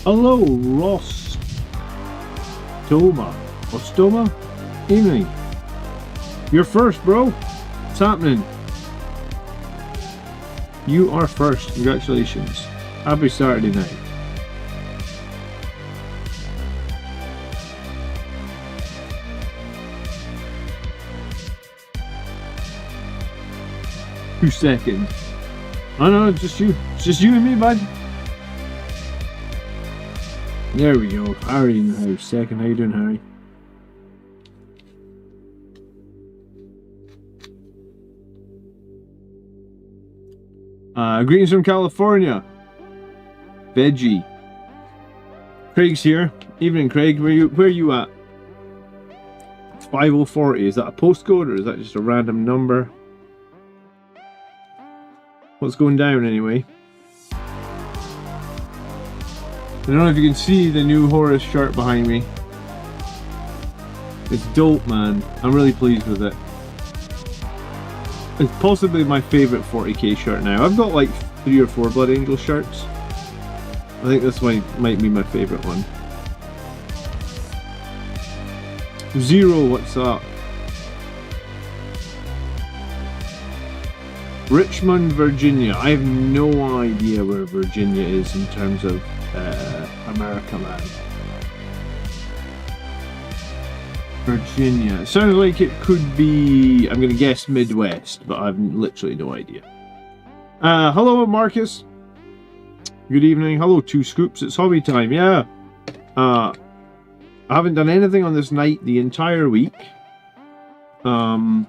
Hello, Ross. Toma. Ostoma? Evening. You're first, bro. What's happening? You are first. Congratulations. Happy Saturday night. Two seconds. Oh no, it's just you. It's just you and me, bud. There we go. Harry in the house. Second. How you doing, Harry? Greetings from California. Veggie. Craig's here. Evening, Craig. Where you at? It's 5040. Is that a postcode or is that just a random number? What's going down anyway? I don't know if you can see the new Horus shirt behind me. It's dope, man. I'm really pleased with it. It's possibly my favourite 40k shirt now. I've got like 3 or 4 Blood Angel shirts. I think this might be my favourite one. Zero, what's up? Richmond, Virginia. I have no idea where Virginia is in terms of America, man. Virginia. Sounds like it could be, I'm going to guess Midwest, but I have literally no idea. Hello, Marcus. Good evening. Hello, Two Scoops. It's hobby time. Yeah. I haven't done anything on this night the entire week. I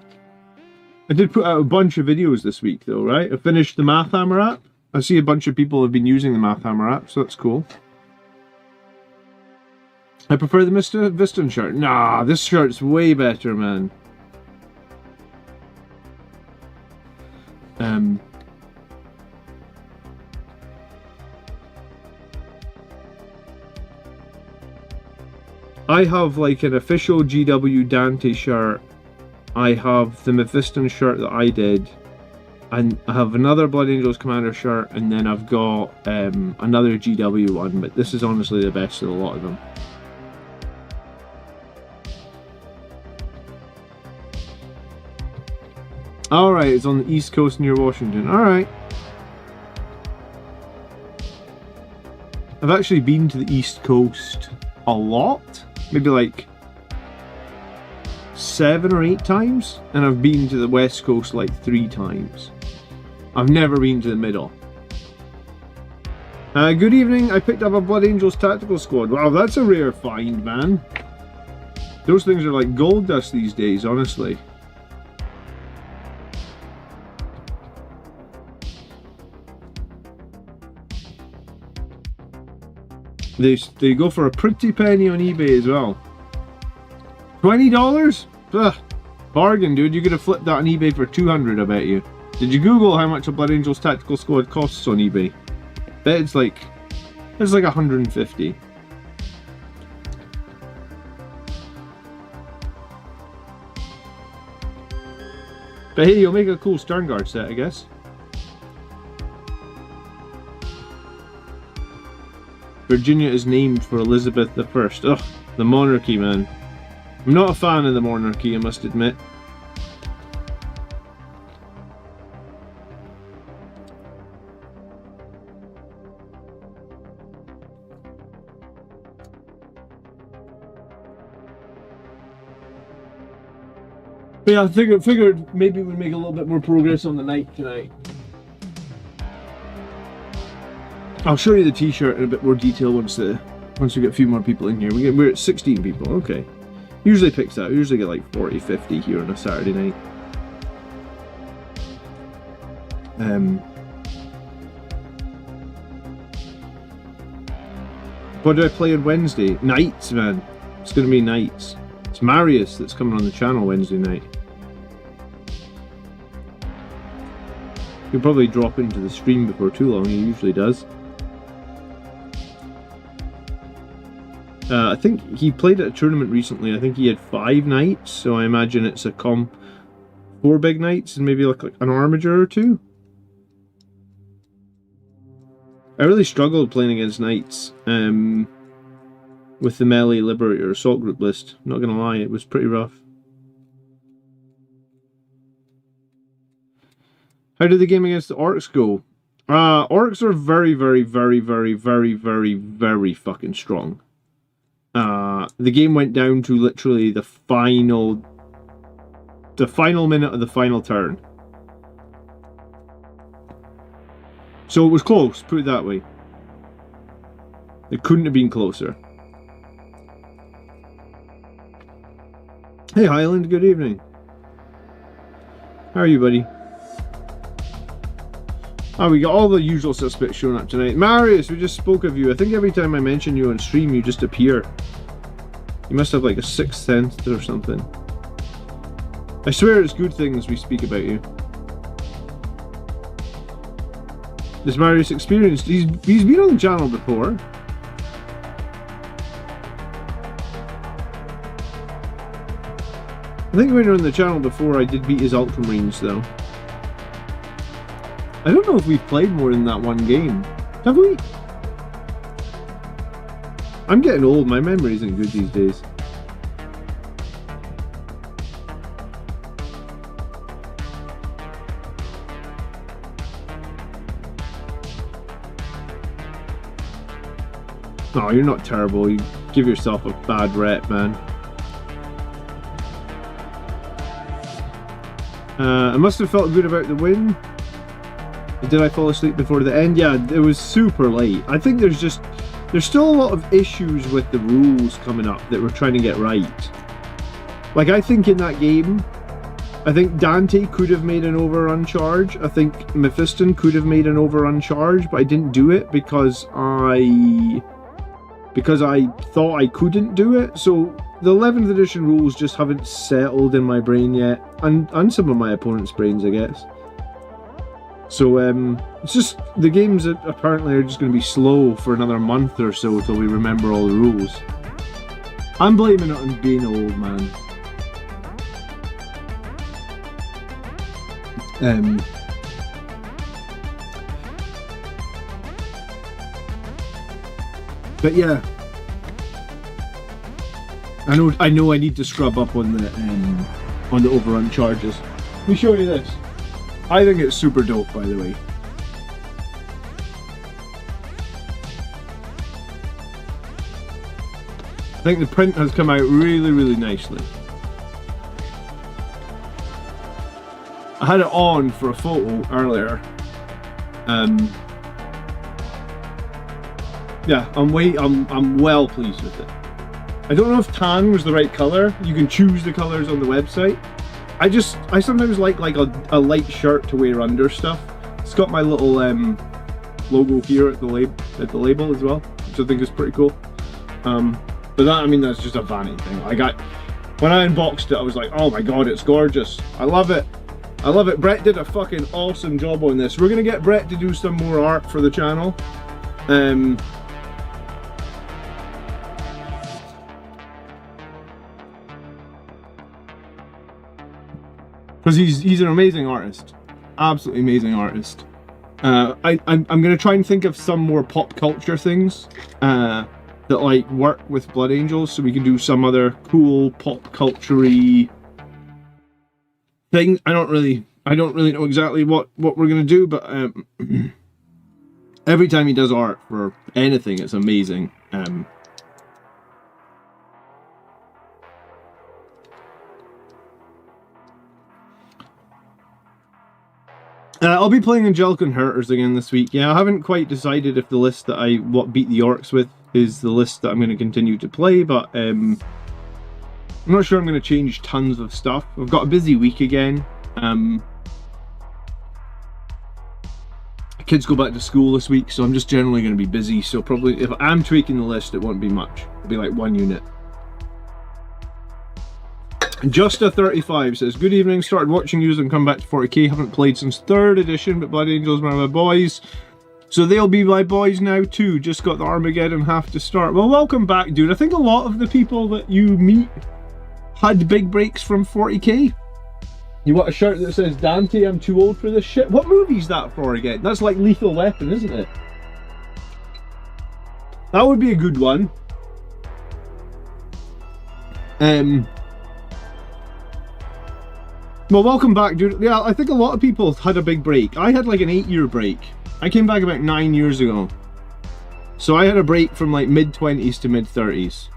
did put out a bunch of videos this week, though, right? I finished the Math Hammer app. I see a bunch of people have been using the Math Hammer app, so that's cool. I prefer the Mr. Viston shirt. Nah, this shirt's way better, man. I have like an official GW Dante shirt. I have the Mephiston shirt that I did, and I have another Blood Angels Commander shirt, and then I've got another GW one, but this is honestly the best of a lot of them. Alright, it's on the East Coast near Washington. Alright. I've actually been to the East Coast a lot. Maybe like 7 or 8 times, and I've been to the West Coast like 3 times. I've never been to the middle. Good evening. I picked up a Blood Angels Tactical Squad. Wow, that's a rare find, man. Those things are like gold dust these days, honestly. They go for a pretty penny on eBay as well. $20? Ugh, bargain, dude. You could have flipped that on eBay for 200, I bet you. Did you Google how much a Blood Angels Tactical Squad costs on eBay? Bet it's like 150. But hey, you'll make a cool Sternguard set, I guess. Virginia is named for Elizabeth I. Ugh, the monarchy, man. I'm not a fan of the monarchy, I must admit. But yeah, I figured maybe we'd make a little bit more progress on the night tonight. I'll show you the t-shirt in a bit more detail once we get a few more people in here. We're at 16 people, okay. Usually picks out, usually get like 40, 50 here on a Saturday night. What do I play on Wednesday? Nights, man. It's gonna be nights. It's Marius that's coming on the channel Wednesday night. He'll probably drop into the stream before too long, he usually does. I think he played at a tournament recently. I think he had 5 nights, so I imagine it's a 4 big nights and maybe like an armature or 2. I really struggled playing against knights with the melee liberator assault group list. Not gonna lie, it was pretty rough. How did the game against the orcs go? Orcs are very, very, very, very, very, very, very fucking strong. The game went down to literally the final minute of the final turn. So it was close, put it that way. It couldn't have been closer. Hey Highland, good evening. How are you, buddy? Oh, we got all the usual suspects showing up tonight. Marius, we just spoke of you. I think every time I mention you on stream, you just appear. You must have like a sixth sense or something. I swear it's good things we speak about you. This Marius experienced. He's been on the channel before. I think when you were on the channel before, I did beat his Ultramarines though. I don't know if we've played more than that one game. Have we? I'm getting old, my memory isn't good these days. No, you're not terrible. You give yourself a bad rep, man. I must have felt good about the win. Did I fall asleep before the end? Yeah, it was super late. I think there's still a lot of issues with the rules coming up that we're trying to get right. Like, I think in that game, I think Dante could have made an overrun charge. I think Mephiston could have made an overrun charge, but I didn't do it because I thought I couldn't do it. So the 11th edition rules just haven't settled in my brain yet, and some of my opponent's brains, I guess. So it's just, the games apparently are just going to be slow for another month or so till we remember all the rules. I'm blaming it on being old, man. But yeah, I know I need to scrub up on the overrun charges. Let me show you this. I think it's super dope, by the way. I think the print has come out really, really nicely. I had it on for a photo earlier. Yeah, I'm well pleased with it. I don't know if tan was the right color. You can choose the colors on the website. I sometimes like a light shirt to wear under stuff. It's got my little logo here at the label as well, which I think is pretty cool. But that, I mean, that's just a vanity thing. When I unboxed it, I was like, oh my god, it's gorgeous. I love it. I love it. Brett did a fucking awesome job on this. We're gonna get Brett to do some more art for the channel. Because he's an amazing artist, absolutely amazing artist. I'm gonna try and think of some more pop culture things that like work with Blood Angels, so we can do some other cool pop culture-y things. I don't really know exactly what we're gonna do, but every time he does art for anything, it's amazing. I'll be playing Angelic Inheritors again this week. Yeah, I haven't quite decided if the list that I beat the orcs with is the list that I'm going to continue to play, but I'm not sure I'm going to change tons of stuff. I've got a busy week again. Kids go back to school this week, so I'm just generally going to be busy, so probably if I'm tweaking the list, it won't be much. It'll be like one unit. Just35 says, good evening, started watching you and come back to 40k, haven't played since 3rd edition, but Blood Angels are my boys, so they'll be my boys now too. Just got the Armageddon half to start. Well, welcome back, dude. I think a lot of the people that you meet had big breaks from 40k. You want a shirt that says, Dante, I'm too old for this shit? What movie's that for again? That's like Lethal Weapon, isn't it? That would be a good one. Well, welcome back, dude. Yeah, I think a lot of people had a big break. I had like an 8-year break. I came back about 9 years ago. So I had a break from like mid-20s to mid-30s.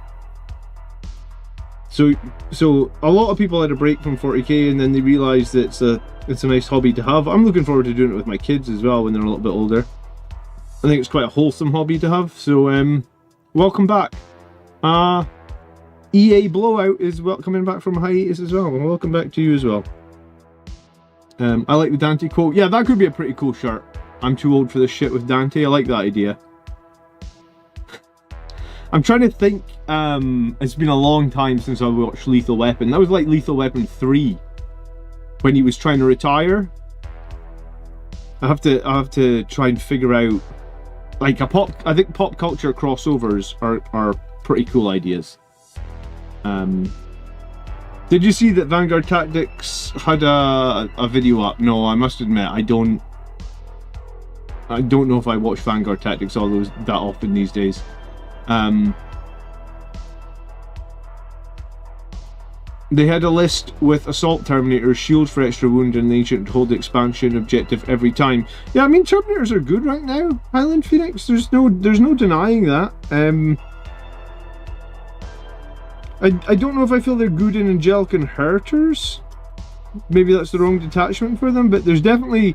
So a lot of people had a break from 40k, and then they realised that it's a nice hobby to have. I'm looking forward to doing it with my kids as well when they're a little bit older. I think it's quite a wholesome hobby to have. So welcome back. EA Blowout is coming back from hiatus as well. Well, welcome back to you as well. I like the Dante quote. Yeah, that could be a pretty cool shirt. I'm too old for this shit with Dante. I like that idea. I'm trying to think. It's been a long time since I watched Lethal Weapon. That was like Lethal Weapon 3, when he was trying to retire. I have to try and figure out like I think pop culture crossovers are pretty cool ideas. Did you see that Vanguard Tactics had a video up? No, I must admit I don't know if I watch Vanguard Tactics that often these days. They had a list with assault terminators, shield for extra wound, and the ancient hold expansion objective every time. Yeah, I mean terminators are good right now, Highland Phoenix. There's no denying that. I don't know if I feel they're good in Angelic and Hurters. Maybe that's the wrong detachment for them, but there's definitely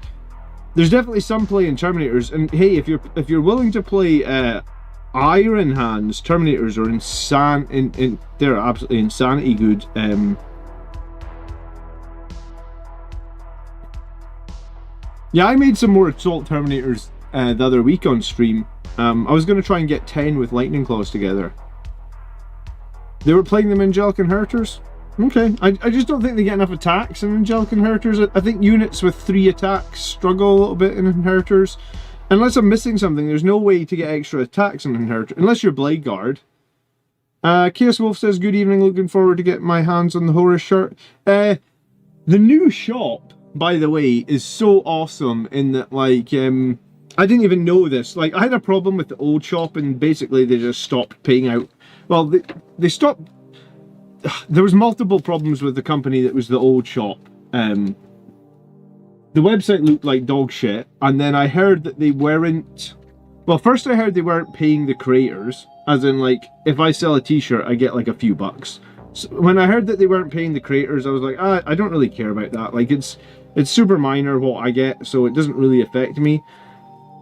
some play in Terminators. And hey, if you're willing to play Iron Hands, Terminators are they're absolutely insanity good. Yeah, I made some more Assault Terminators the other week on stream. I was going to try and get 10 with Lightning Claws together. They were playing them Angelic and Hurters. Okay, I just don't think they get enough attacks in Angelic and Hurters. I think units with 3 attacks struggle a little bit in Hurters. Unless I'm missing something, there's no way to get extra attacks in Hurters, unless you're Blade Guard. Chaos Wolf says, good evening, looking forward to getting my hands on the Horus shirt. The new shop, by the way, is so awesome in that, like, I didn't even know this. Like, I had a problem with the old shop, and basically they just stopped paying out. Well, they stopped. There was multiple problems with the company that was the old shop. The website looked like dog shit, and then I heard that they weren't. Well, first I heard they weren't paying the creators, as in like if I sell a T-shirt, I get like a few bucks. So when I heard that they weren't paying the creators, I was like, I don't really care about that. Like it's super minor what I get, so it doesn't really affect me.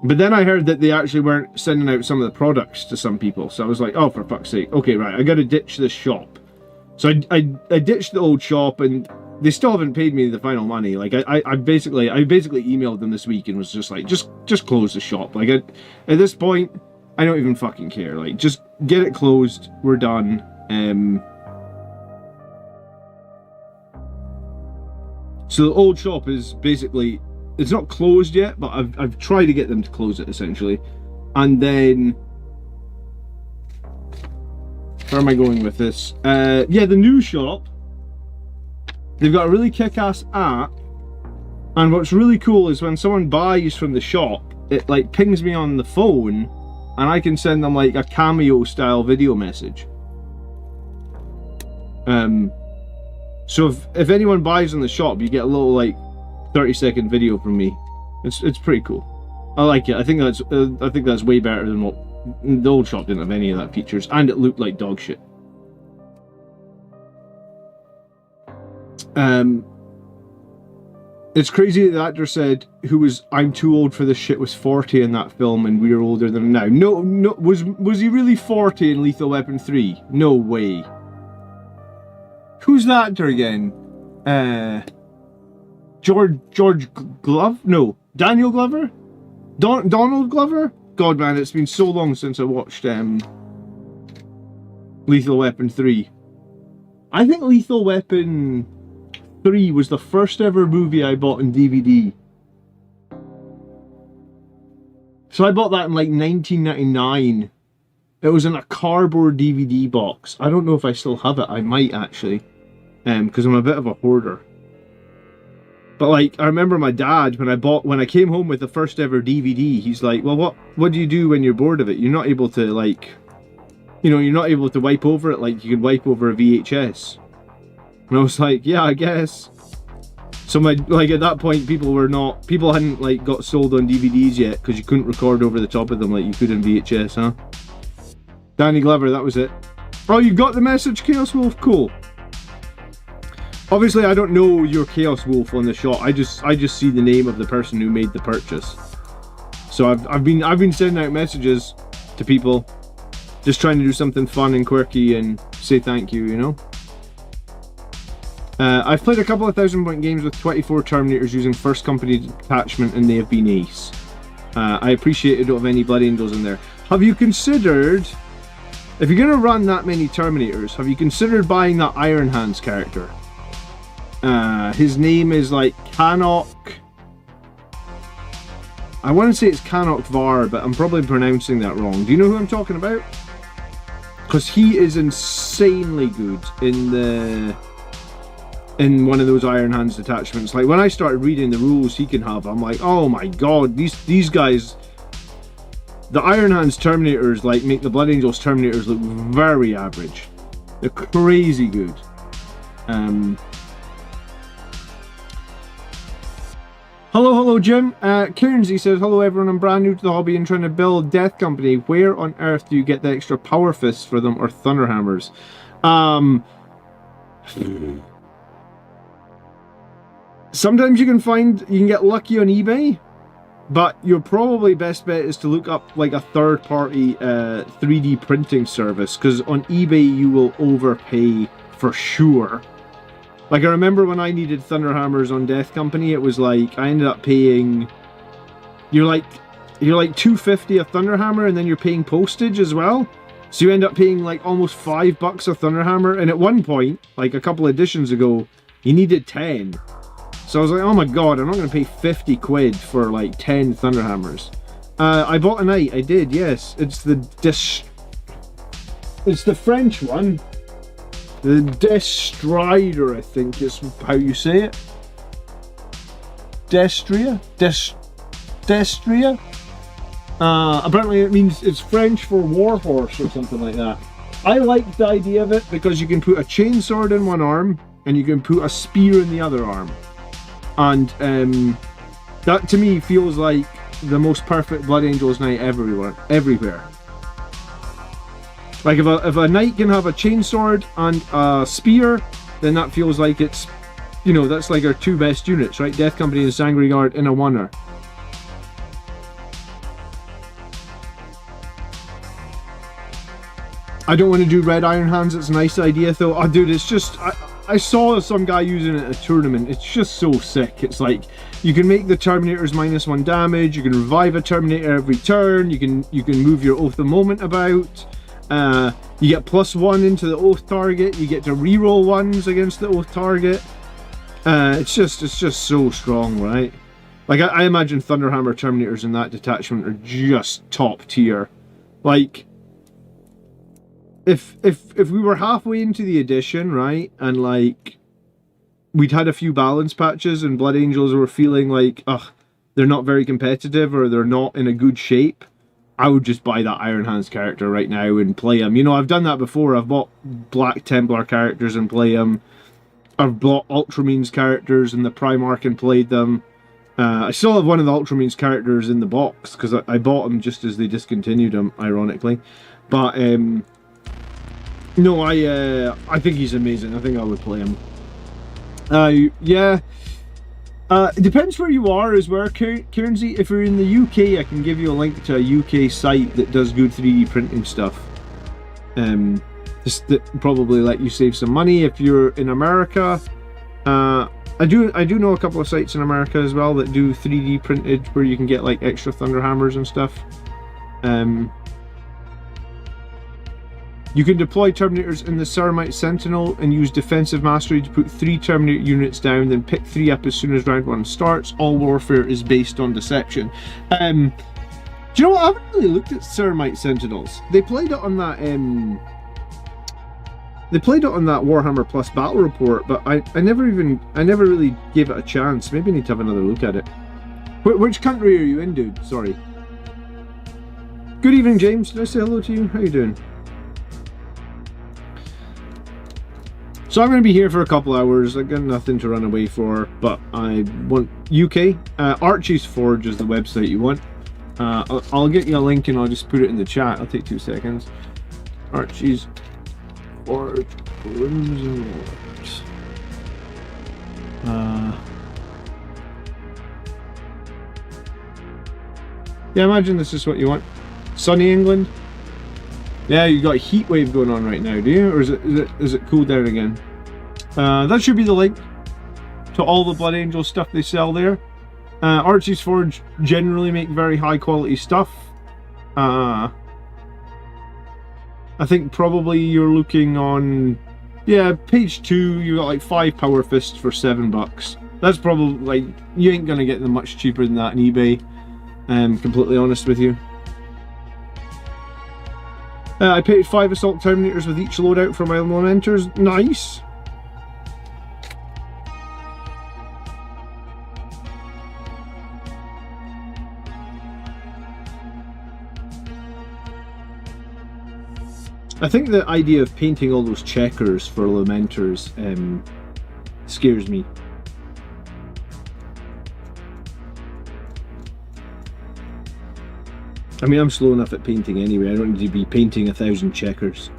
But then I heard that they actually weren't sending out some of the products to some people, so I was like, oh, for fuck's sake. Okay, right, I gotta ditch this shop. So I ditched the old shop, and they still haven't paid me the final money. Like, I basically emailed them this week and was just like, just close the shop. Like, at this point, I don't even fucking care. Like, just get it closed, we're done. So the old shop is basically... It's not closed yet, but I've tried to get them to close it, essentially. And then... Where am I going with this? Yeah, the new shop. They've got a really kick-ass app. And what's really cool is when someone buys from the shop, it like pings me on the phone, and I can send them like a Cameo-style video message. So if anyone buys in the shop, you get a little like 30-second video from me. It's pretty cool. I like it. I think that's way better than what the old shop didn't have any of that features, and it looked like dog shit. It's crazy that the actor said I'm too old for this shit was 40 in that film, and we're older than him now. No, was he really 40 in Lethal Weapon 3? No way. Who's the actor again? George Glover? No, Daniel Glover? Donald Glover? God, man, it's been so long since I watched Lethal Weapon 3. I think Lethal Weapon 3 was the first ever movie I bought in DVD. So I bought that in like 1999. It was in a cardboard DVD box. I don't know if I still have it. I might actually, because I'm a bit of a hoarder. But like, I remember my dad, when I came home with the first ever DVD, he's like, well, what do you do when you're bored of it? You're not able to like, you know, you're not able to wipe over it like you could wipe over a VHS. And I was like, yeah, I guess. So like at that point, people hadn't like got sold on DVDs yet, because you couldn't record over the top of them like you could in VHS, huh? Danny Glover, that was it. Oh, you got the message, Chaos Wolf? Cool. Obviously, I don't know your Chaos Wolf on the shot. I just see the name of the person who made the purchase. So I've been sending out messages to people, just trying to do something fun and quirky and say thank you, you know? I've played a couple of 1,000-point games with 24 Terminators using first company detachment, and they have been ace. I appreciate it, don't have any Blood Angels in there. Have you considered, if you're going to run that many Terminators, have you considered buying that Iron Hands character? His name is like Canok. I want to say it's Canok Var, but I'm probably pronouncing that wrong. Do you know who I'm talking about? Because he is insanely good in one of those Iron Hands detachments. Like when I started reading the rules he can have, I'm like, oh my god, these guys, the Iron Hands Terminators like make the Blood Angels Terminators look very average. They're crazy good. Hello Jim. Cairnsy says, hello everyone, I'm brand new to the hobby and trying to build Death Company. Where on earth do you get the extra power fists for them or thunderhammers? Sometimes you can get lucky on eBay, but your probably best bet is to look up like a third-party 3D printing service, because on eBay you will overpay for sure. Like I remember when I needed thunderhammers on Death Company, it was like I ended up paying, you're like $250 a thunderhammer, and then you're paying postage as well. So you end up paying like almost $5 a thunderhammer, and at one point, like a couple editions ago, you needed 10. So I was like, oh my god, I'm not going to pay 50 quid for like 10 thunderhammers. I bought a knight, I did, yes. It's the French one. The Destrider, I think is how you say it. Destria? Destria? Apparently it means it's French for warhorse or something like that. I like the idea of it because you can put a chainsword in one arm and you can put a spear in the other arm. And that to me feels like the most perfect Blood Angels knight everywhere. Like if a knight can have a chainsword and a spear, then that feels like it's, you know, that's like our two best units, right? Death Company and Sangry Guard in a oneer. I don't want to do red Iron Hands, it's a nice idea though. Oh dude, it's just, I saw some guy using it at a tournament, it's just so sick. It's like, you can make the Terminators -1 damage, you can revive a Terminator every turn, you can move your Oath of Moment about. You get +1 into the Oath target, you get to reroll ones against the Oath target. It's just so strong, right? Like I imagine Thunderhammer Terminators in that detachment are just top tier. Like if we were halfway into the edition, right, and like we'd had a few balance patches and Blood Angels were feeling like, ugh, they're not very competitive or they're not in a good shape, I would just buy that Iron Hands character right now and play him. You know, I've done that before. I've bought Black Templar characters and play them. I've bought Ultramarines characters in the Primarch and played them. I still have one of the Ultramarines characters in the box because I bought them just as they discontinued them, ironically. But no, I think he's amazing. I think I would play him. Yeah. It depends where you are as well, Cairnsy. If you're in the UK, I can give you a link to a UK site that does good 3D printing stuff. Just that probably let you save some money. If you're in America, I do know a couple of sites in America as well that do 3D printed where you can get like extra Thunderhammers and stuff. You can deploy Terminators in the Ceramite Sentinel and use Defensive Mastery to put 3 Terminator units down, then pick 3 up as soon as round 1 starts. All warfare is based on deception. Do you know what? I haven't really looked at Ceramite Sentinels. They played it on that They played it on that Warhammer Plus Battle Report, but I never really gave it a chance. Maybe I need to have another look at it. Which country are you in, dude? Sorry. Good evening, James. Did I say hello to you? How you doing? So I'm going to be here for a couple hours. I got nothing to run away for, but I want UK. Archie's Forge is the website you want. I'll get you a link and I'll just put it in the chat. I'll take 2 seconds. Archie's Forge. Yeah, imagine this is what you want. Sunny England. Yeah, you got a heat wave going on right now, do you? Or is it cooled down again? That should be the link to all the Blood Angel stuff they sell there. Archie's Forge generally make very high quality stuff. I think probably you're looking on, yeah, page 2. You got like 5 power fists for $7. That's probably, like, you ain't gonna get them much cheaper than that on eBay. Completely honest with you. I paid 5 assault terminators with each loadout for my lamenters. Nice. I think the idea of painting all those checkers for lamenters scares me. I mean, I'm slow enough at painting anyway. I don't need to be painting 1,000 checkers.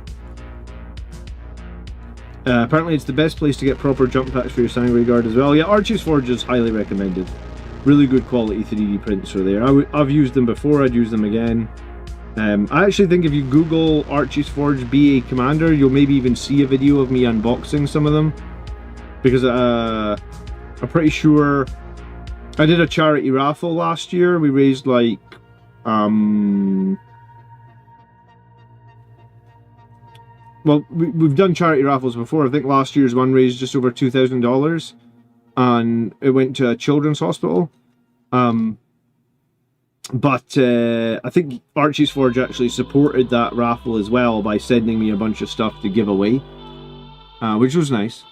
Apparently it's the best place to get proper jump packs for your Sanguinary Guard as well. Yeah, Archie's Forge is highly recommended. Really good quality 3D prints are there. I've used them before, I'd use them again. I actually think if you Google Archie's Forge BA Commander, you'll maybe even see a video of me unboxing some of them. Because I'm pretty sure I did a charity raffle last year. We raised like well, we've done charity raffles before. I think last year's one raised just over $2,000 and it went to a children's hospital. But I think Archie's Forge actually supported that raffle as well by sending me a bunch of stuff to give away, which was nice.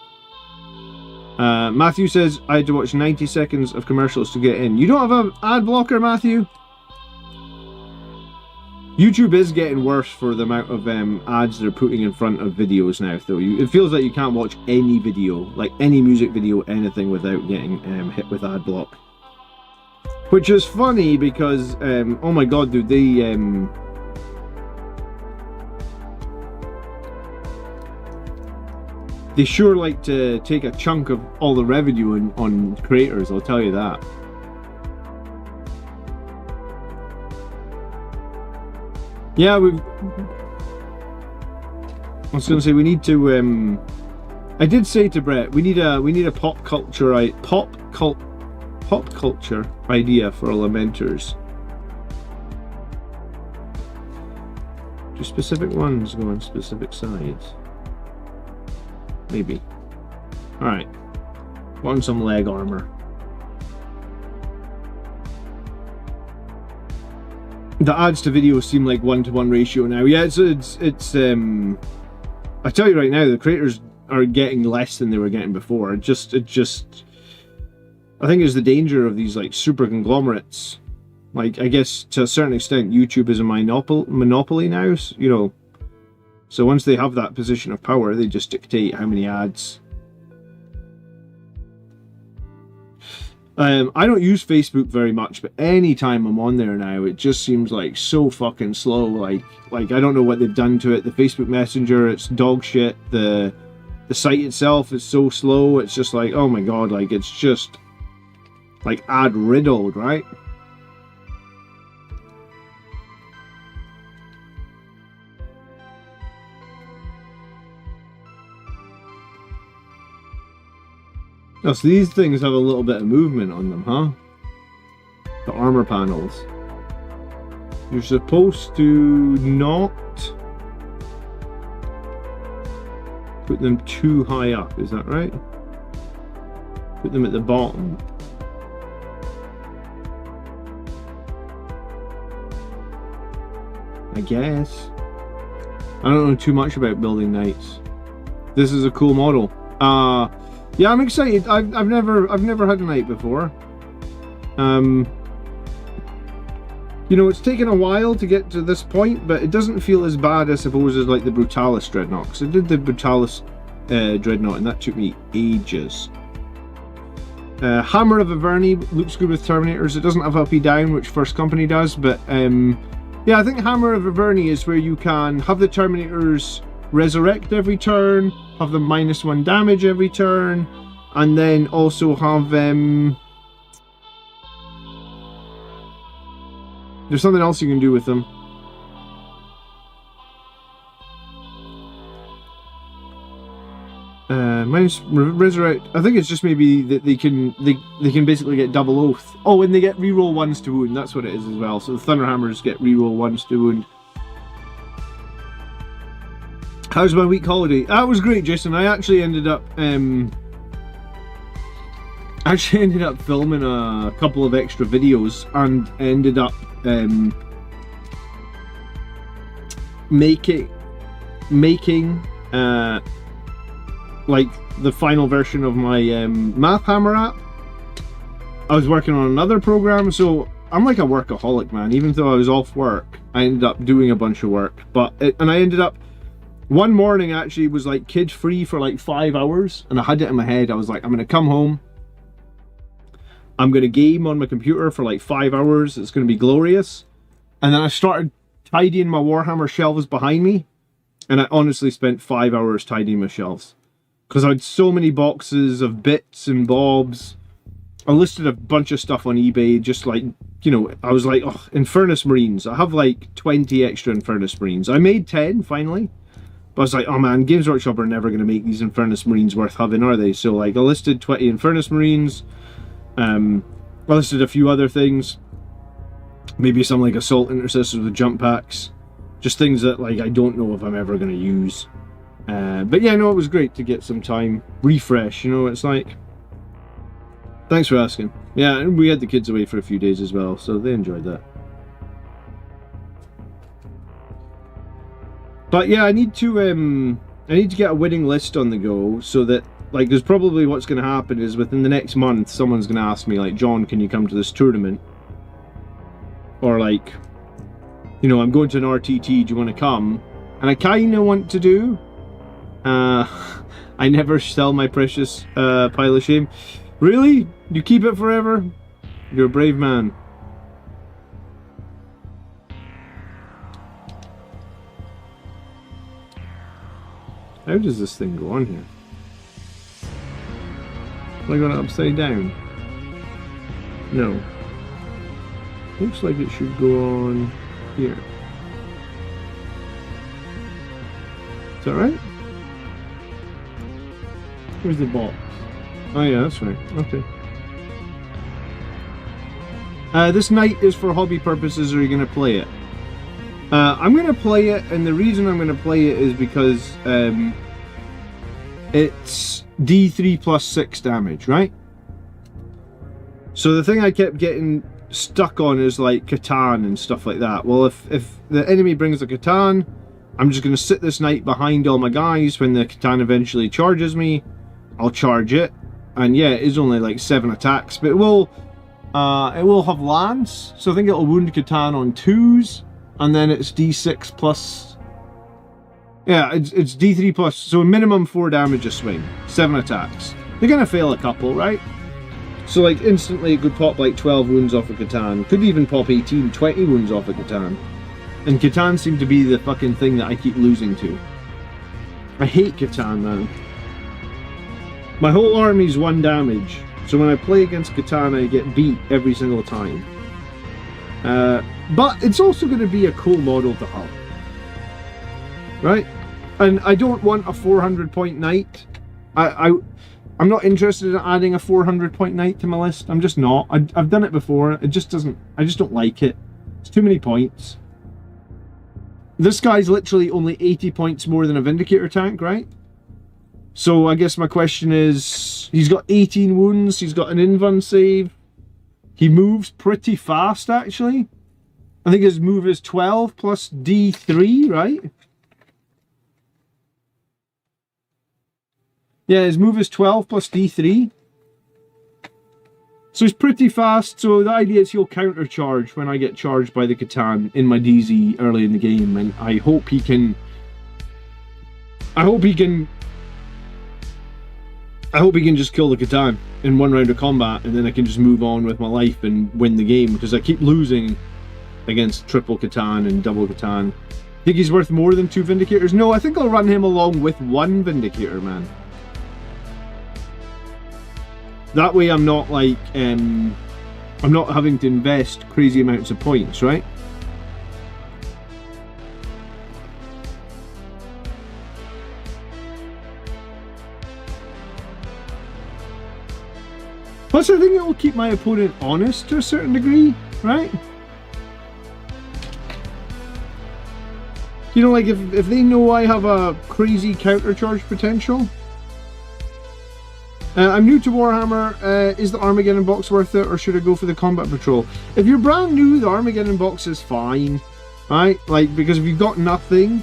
Matthew says I had to watch 90 seconds of commercials to get in. You don't have an ad blocker, Matthew? YouTube is getting worse for the amount of ads they're putting in front of videos now, though. It feels like you can't watch any video, like any music video, anything, without getting hit with ad block. Which is funny because, oh my god, dude, they sure like to take a chunk of all the revenue on creators, I'll tell you that. Yeah, I was going to say we need to. I did say to Brett we need a pop culture idea for our lamenters. Do specific ones go on specific sides? Maybe. All right. Want some leg armor. The ads to videos seem like 1-to-1 ratio now. Yeah, it's I tell you right now, the creators are getting less than they were getting before. I think it's the danger of these like super conglomerates. Like, I guess to a certain extent YouTube is a monopoly now, you know. So once they have that position of power, they just dictate how many ads. I don't use Facebook very much, but anytime I'm on there now, it just seems like so fucking slow. Like I don't know what they've done to it. The Facebook Messenger, it's dog shit. The site itself is so slow. It's just like, oh my god, like it's just like ad riddled, right? Oh, so these things have a little bit of movement on them, huh? The armor panels. You're supposed to not put them too high up, is that right? Put them at the bottom. I guess. I don't know too much about building knights. This is a cool model. Yeah, I'm excited. I've never had a knight before. You know, it's taken a while to get to this point, but it doesn't feel as bad, I suppose, as like the Brutalis Dreadnought. Because I did the Brutalis Dreadnought, and that took me ages. Hammer of Averni looks good with Terminators. It doesn't have up, down, which First Company does, but yeah, I think Hammer of Averni is where you can have the Terminators resurrect every turn, have them -1 damage every turn, and then also have there's something else you can do with them. Resurrect. I think it's just maybe that they can basically get double oath. Oh, and they get reroll 1s to wound. That's what it is as well. So the Thunderhammers get reroll 1s to wound. How's my week holiday? That was great, Jason. I actually ended up filming a couple of extra videos and ended up making like the final version of my Math Hammer app. I was working on another program, so I'm like a workaholic, man. Even though I was off work, I ended up doing a bunch of work. And I ended up one morning actually was like kid free for like 5 hours, and I had it in my head. I was like, I'm gonna come home, I'm gonna game on my computer for like 5 hours. It's gonna be glorious. And then I started tidying my Warhammer shelves behind me, and I honestly spent 5 hours tidying my shelves because I had so many boxes of bits and bobs. I listed a bunch of stuff on eBay, just like, you know, I was like, oh, Infernus Marines. I have like 20 extra Infernus Marines. I made 10 finally, but I was like, oh man, Games Workshop are never going to make these Infernus Marines worth having, are they? So like I listed 20 Infernus Marines. I listed a few other things. Maybe some like Assault Intercessors with jump packs. Just things that like I don't know if I'm ever going to use. But yeah, no, it was great to get some time. Refresh, you know, it's like... Thanks for asking. Yeah, and we had the kids away for a few days as well, so they enjoyed that. But yeah, I need to get a winning list on the go, so that, like, there's probably what's going to happen is within the next month, someone's going to ask me, like, John, can you come to this tournament? Or like, you know, I'm going to an RTT, do you want to come? And I kind of want to do. I never sell my precious pile of shame. Really? You keep it forever? You're a brave man. How does this thing go on here? Am I going upside down? No. Looks like it should go on here. Is that right? Where's the box? Oh yeah, that's right. Okay. This night is for hobby purposes, or are you going to play it? I'm going to play it, and the reason I'm going to play it is because it's D3 plus 6 damage, right? So the thing I kept getting stuck on is like Catan and stuff like that. Well, if the enemy brings a Catan, I'm just going to sit this knight behind all my guys. When the Catan eventually charges me, I'll charge it. And yeah, it is only like 7 attacks, but it will have lance, so I think it'll wound Catan on 2s, and then it's D6 plus, yeah, it's D3 plus, so a minimum 4 damage a swing, 7 attacks. They're gonna fail a couple, right? So like instantly it could pop like 12 wounds off of Catan, could even pop 18, 20 wounds off of Catan. And Catan seemed to be the fucking thing that I keep losing to. I hate Catan, man. My whole army's 1 damage, so when I play against Catan I get beat every single time. But it's also going to be a cool model to have. Right? And I don't want a 400 point knight. I'm not interested in adding a 400 point knight to my list. I'm just not. I've done it before. It just doesn't... I just don't like it. It's too many points. This guy's literally only 80 points more than a Vindicator tank, right? So I guess my question is, he's got 18 wounds, he's got an invuln save, he moves pretty fast actually. I think his move is 12 plus D3, right? Yeah, his move is 12 plus D3. So he's pretty fast, so the idea is he'll counter charge when I get charged by the Catan in my DZ early in the game, and I hope he can just kill the Catan in one round of combat, and then I can just move on with my life and win the game, because I keep losing against triple Catan and double Catan. Think he's worth more than 2 Vindicators? No, I think I'll run him along with 1 Vindicator, man. That way I'm not like, I'm not having to invest crazy amounts of points, right? Plus I think it will keep my opponent honest to a certain degree, right? You know, like if they know I have a crazy counter charge potential. I'm new to Warhammer. Is the Armageddon box worth it, or should I go for the Combat Patrol? If you're brand new, the Armageddon box is fine, right? Like, because if you've got nothing,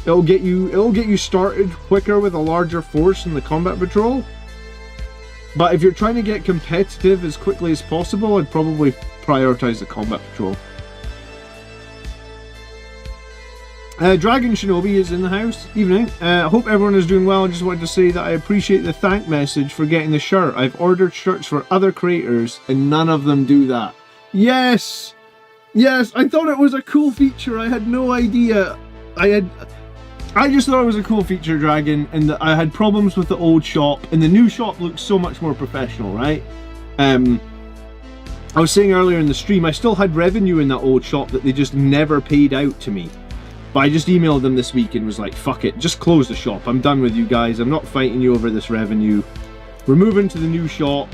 it'll get you started quicker with a larger force in the Combat Patrol. But if you're trying to get competitive as quickly as possible, I'd probably prioritize the Combat Patrol. Dragon Shinobi is in the house. Evening. Hope everyone is doing well. I just wanted to say that I appreciate the thank message for getting the shirt. I've ordered shirts for other creators and none of them do that. Yes! Yes, I thought it was a cool feature. I had no idea. I just thought it was a cool feature, Dragon, and that I had problems with the old shop, and the new shop looks so much more professional, right? I was saying earlier in the stream, I still had revenue in that old shop that they just never paid out to me. But I just emailed them this week and was like, fuck it, just close the shop. I'm done with you guys. I'm not fighting you over this revenue. We're moving to the new shop.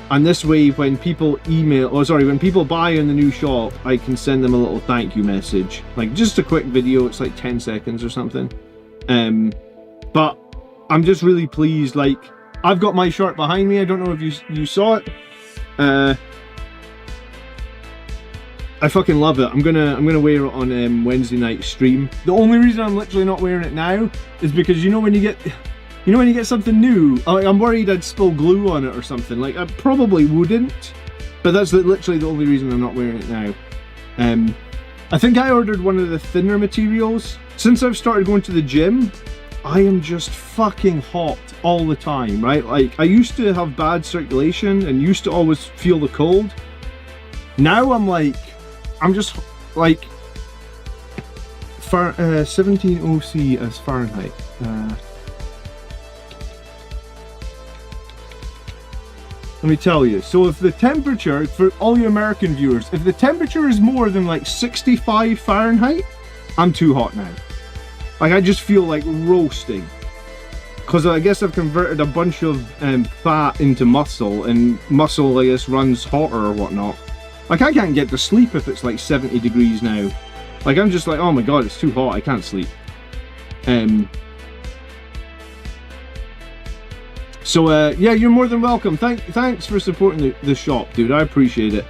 And this way, when people when people buy in the new shop, I can send them a little thank you message. Like, just a quick video, it's like 10 seconds or something. But I'm just really pleased. Like, I've got my shirt behind me. I don't know if you saw it. I fucking love it. I'm gonna wear it on Wednesday night stream. The only reason I'm literally not wearing it now is because you know when you get something new, I'm worried I'd spill glue on it or something. Like, I probably wouldn't, but that's literally the only reason I'm not wearing it now. I think I ordered one of the thinner materials. Since I've started going to the gym, I am just fucking hot all the time, right? Like, I used to have bad circulation and used to always feel the cold. Now I'm just like 17 OC as Fahrenheit. Let me tell you, so if the temperature, for all you American viewers, if the temperature is more than like 65 Fahrenheit, I'm too hot now. Like, I just feel like roasting. Because I guess I've converted a bunch of fat into muscle, and muscle, I guess, runs hotter or whatnot. Like, I can't get to sleep if it's like 70 degrees now. Like, I'm just like, oh my god, it's too hot, I can't sleep. So, yeah, you're more than welcome. Thanks for supporting the shop, dude. I appreciate it.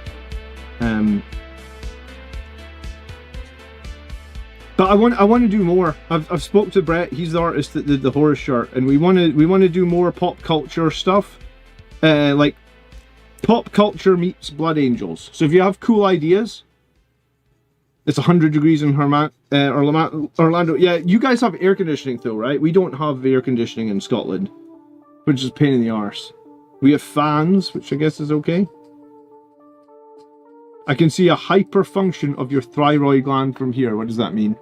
But I want to do more. I've spoke to Brett. He's the artist that did the Horus shirt, and we want to do more pop culture stuff, like pop culture meets Blood Angels. So if you have cool ideas, it's 100 degrees in Orlando. Yeah, you guys have air conditioning though, right? We don't have air conditioning in Scotland, which is a pain in the arse. We have fans, which I guess is okay. I can see a hyperfunction of your thyroid gland from here. What does that mean?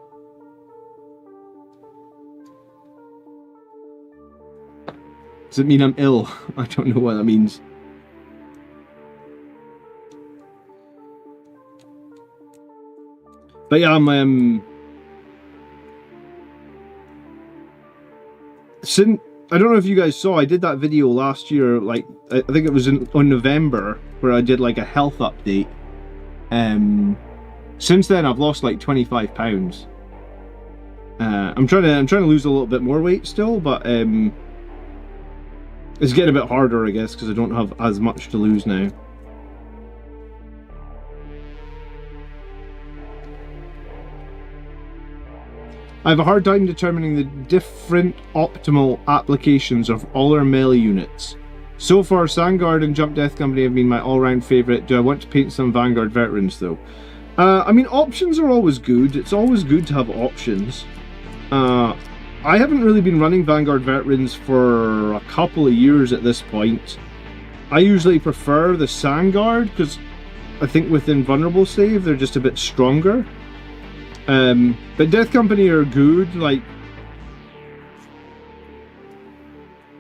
Does it mean I'm ill? I don't know what that means. But yeah, I'm I don't know if you guys saw, I did that video last year, like, I think it was on November, where I did like a health update. Since then I've lost like 25 pounds. I'm trying to lose a little bit more weight still, but it's getting a bit harder, I guess, because I don't have as much to lose now. I have a hard time determining the different optimal applications of all our melee units. So far, Sandguard and Jump Death Company have been my all-round favourite. Do I want to paint some Vanguard veterans though? I mean, options are always good. It's always good to have options. I haven't really been running Vanguard veterans for a couple of years at this point. I usually prefer the Sandguard because I think with Invulnerable Save they're just a bit stronger. But Death Company are good. Like,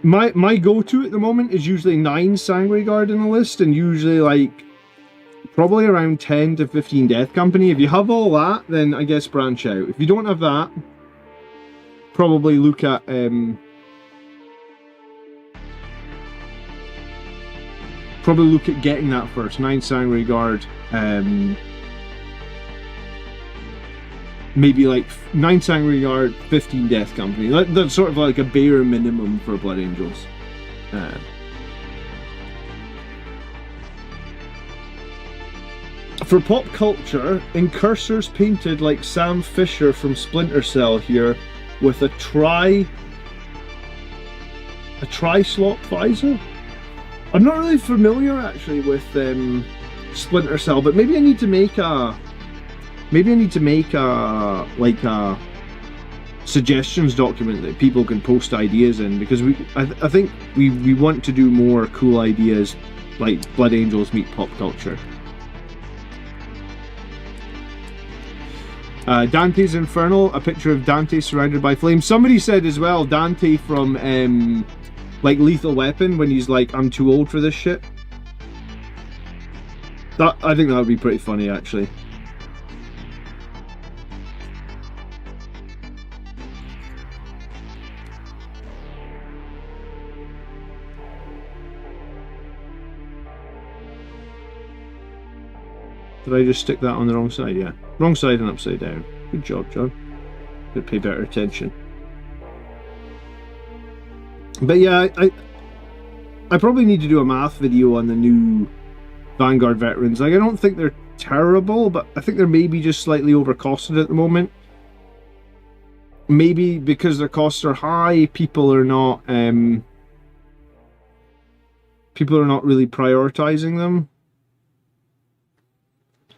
my go-to at the moment is usually 9 Sanguary Guard in the list, and usually like probably around 10 to 15 Death Company. If you have all that, then I guess branch out. If you don't have that, probably look at getting that first. 9 Sanguary Guard. Maybe like 9 Sanguary Guard, 15 Death Company. That's sort of like a bare minimum for Blood Angels. For pop culture, Incursor's painted like Sam Fisher from Splinter Cell here with a tri-slot visor. I'm not really familiar actually with Splinter Cell, but maybe I need to make a like a suggestions document that people can post ideas in, because I think we want to do more cool ideas like Blood Angels meet pop culture. Dante's Infernal, a picture of Dante surrounded by flames. Somebody said as well, Dante from like Lethal Weapon, when he's like, I'm too old for this shit. I think that would be pretty funny actually. Did I just stick that on the wrong side? Yeah. Wrong side and upside down. Good job, John. Could pay better attention. But yeah, I probably need to do a math video on the new Vanguard veterans. Like, I don't think they're terrible, but I think they're maybe just slightly overcosted at the moment. Maybe because their costs are high, people are not really prioritizing them.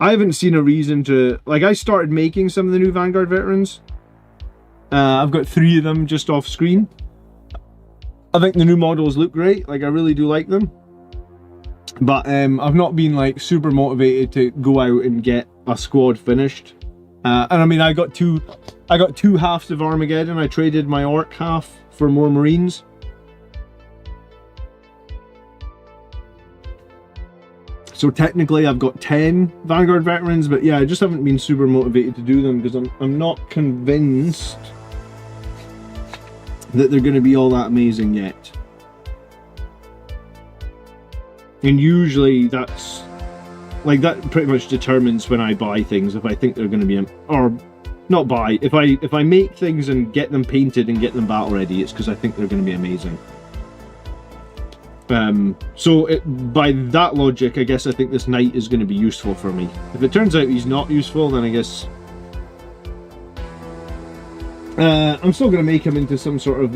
I haven't seen a reason to... Like, I started making some of the new Vanguard veterans. I've got 3 of them just off screen. I think the new models look great. Like, I really do like them. But I've not been, like, super motivated to go out and get a squad finished. And I mean, I got two halves of Armageddon. I traded my Orc half for more Marines. So technically I've got 10 Vanguard veterans, but yeah, I just haven't been super motivated to do them because I'm not convinced that they're going to be all that amazing yet. And usually that's like, that pretty much determines when I buy things, if I think they're going to be, or not buy, if I make things and get them painted and get them battle ready, it's because I think they're going to be amazing. So by that logic, I guess I think this knight is going to be useful for me. If it turns out he's not useful, then I guess I'm still going to make him into some sort of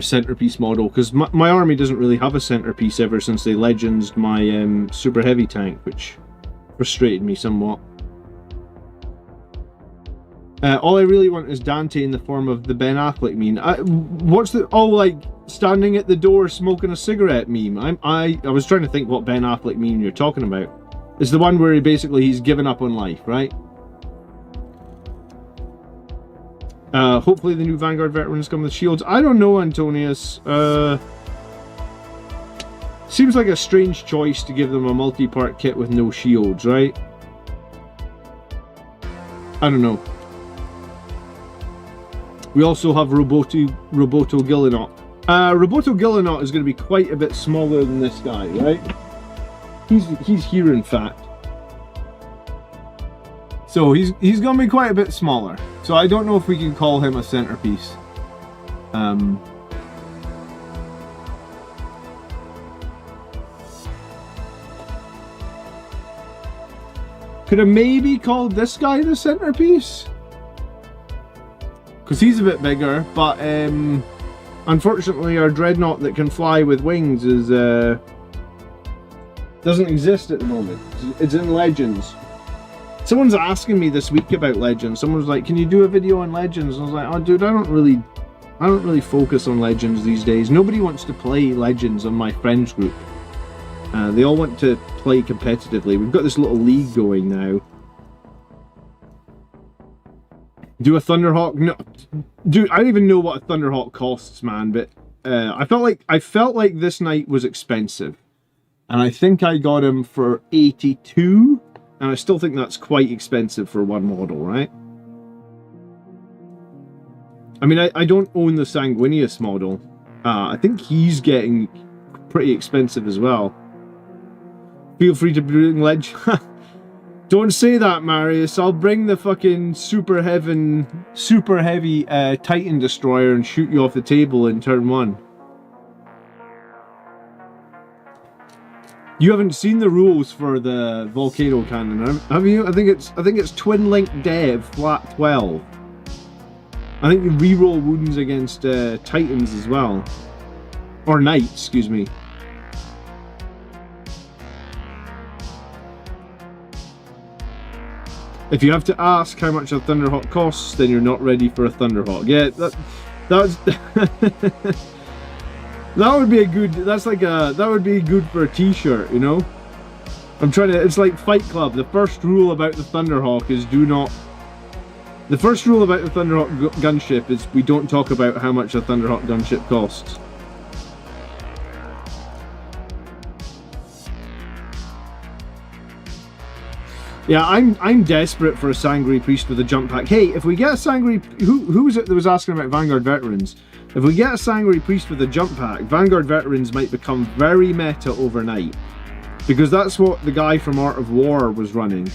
centerpiece model, because my army doesn't really have a centerpiece ever since they legendsed my super heavy tank, which frustrated me somewhat. All I really want is Dante in the form of the Ben Affleck meme. What's the... Oh, like, standing at the door smoking a cigarette meme. I was trying to think what Ben Affleck meme you're talking about. It's the one where he's given up on life, right? Hopefully the new Vanguard veterans come with shields. I don't know, Antonius. Seems like a strange choice to give them a multi-part kit with no shields, right? I don't know. We also have Roboto Gillinot. Roboto Gillinot is going to be quite a bit smaller than this guy, right? He's here, in fact. So he's going to be quite a bit smaller. So I don't know if we can call him a centerpiece. Could have maybe called this guy the centerpiece, because he's a bit bigger, but unfortunately our dreadnought that can fly with wings is doesn't exist at the moment. It's in Legends. Someone's asking me this week about Legends. Someone was like, can you do a video on Legends? And I was like, oh dude, I don't really focus on Legends these days. Nobody wants to play Legends on my friends group. They all want to play competitively. We've got this little league going now. Do a Thunderhawk? No, dude, I don't even know what a Thunderhawk costs, man. But I felt like this knight was expensive, and I think I got him for 82, and I still think that's quite expensive for one model, right? I mean, I don't own the Sanguinius model. I think he's getting pretty expensive as well. Feel free to bring Ledge. Don't say that, Marius. I'll bring the fucking super heavy Titan destroyer and shoot you off the table in turn 1. You haven't seen the rules for the volcano cannon, have you? I think it's twin link dev flat 12. I think you reroll wounds against Titans as well, or Knights, excuse me. If you have to ask how much a Thunderhawk costs, then you're not ready for a Thunderhawk. Yeah, that's that would be a good. That would be good for a T-shirt, you know. It's like Fight Club. The first rule about the Thunderhawk is do not. The first rule about the Thunderhawk gunship is we don't talk about how much a Thunderhawk gunship costs. Yeah, I'm desperate for a Sangreal Priest with a jump pack. Hey, if we get a Sangreal... Who was it that was asking about Vanguard Veterans? If we get a Sangreal Priest with a jump pack, Vanguard Veterans might become very meta overnight. Because that's what the guy from Art of War was running.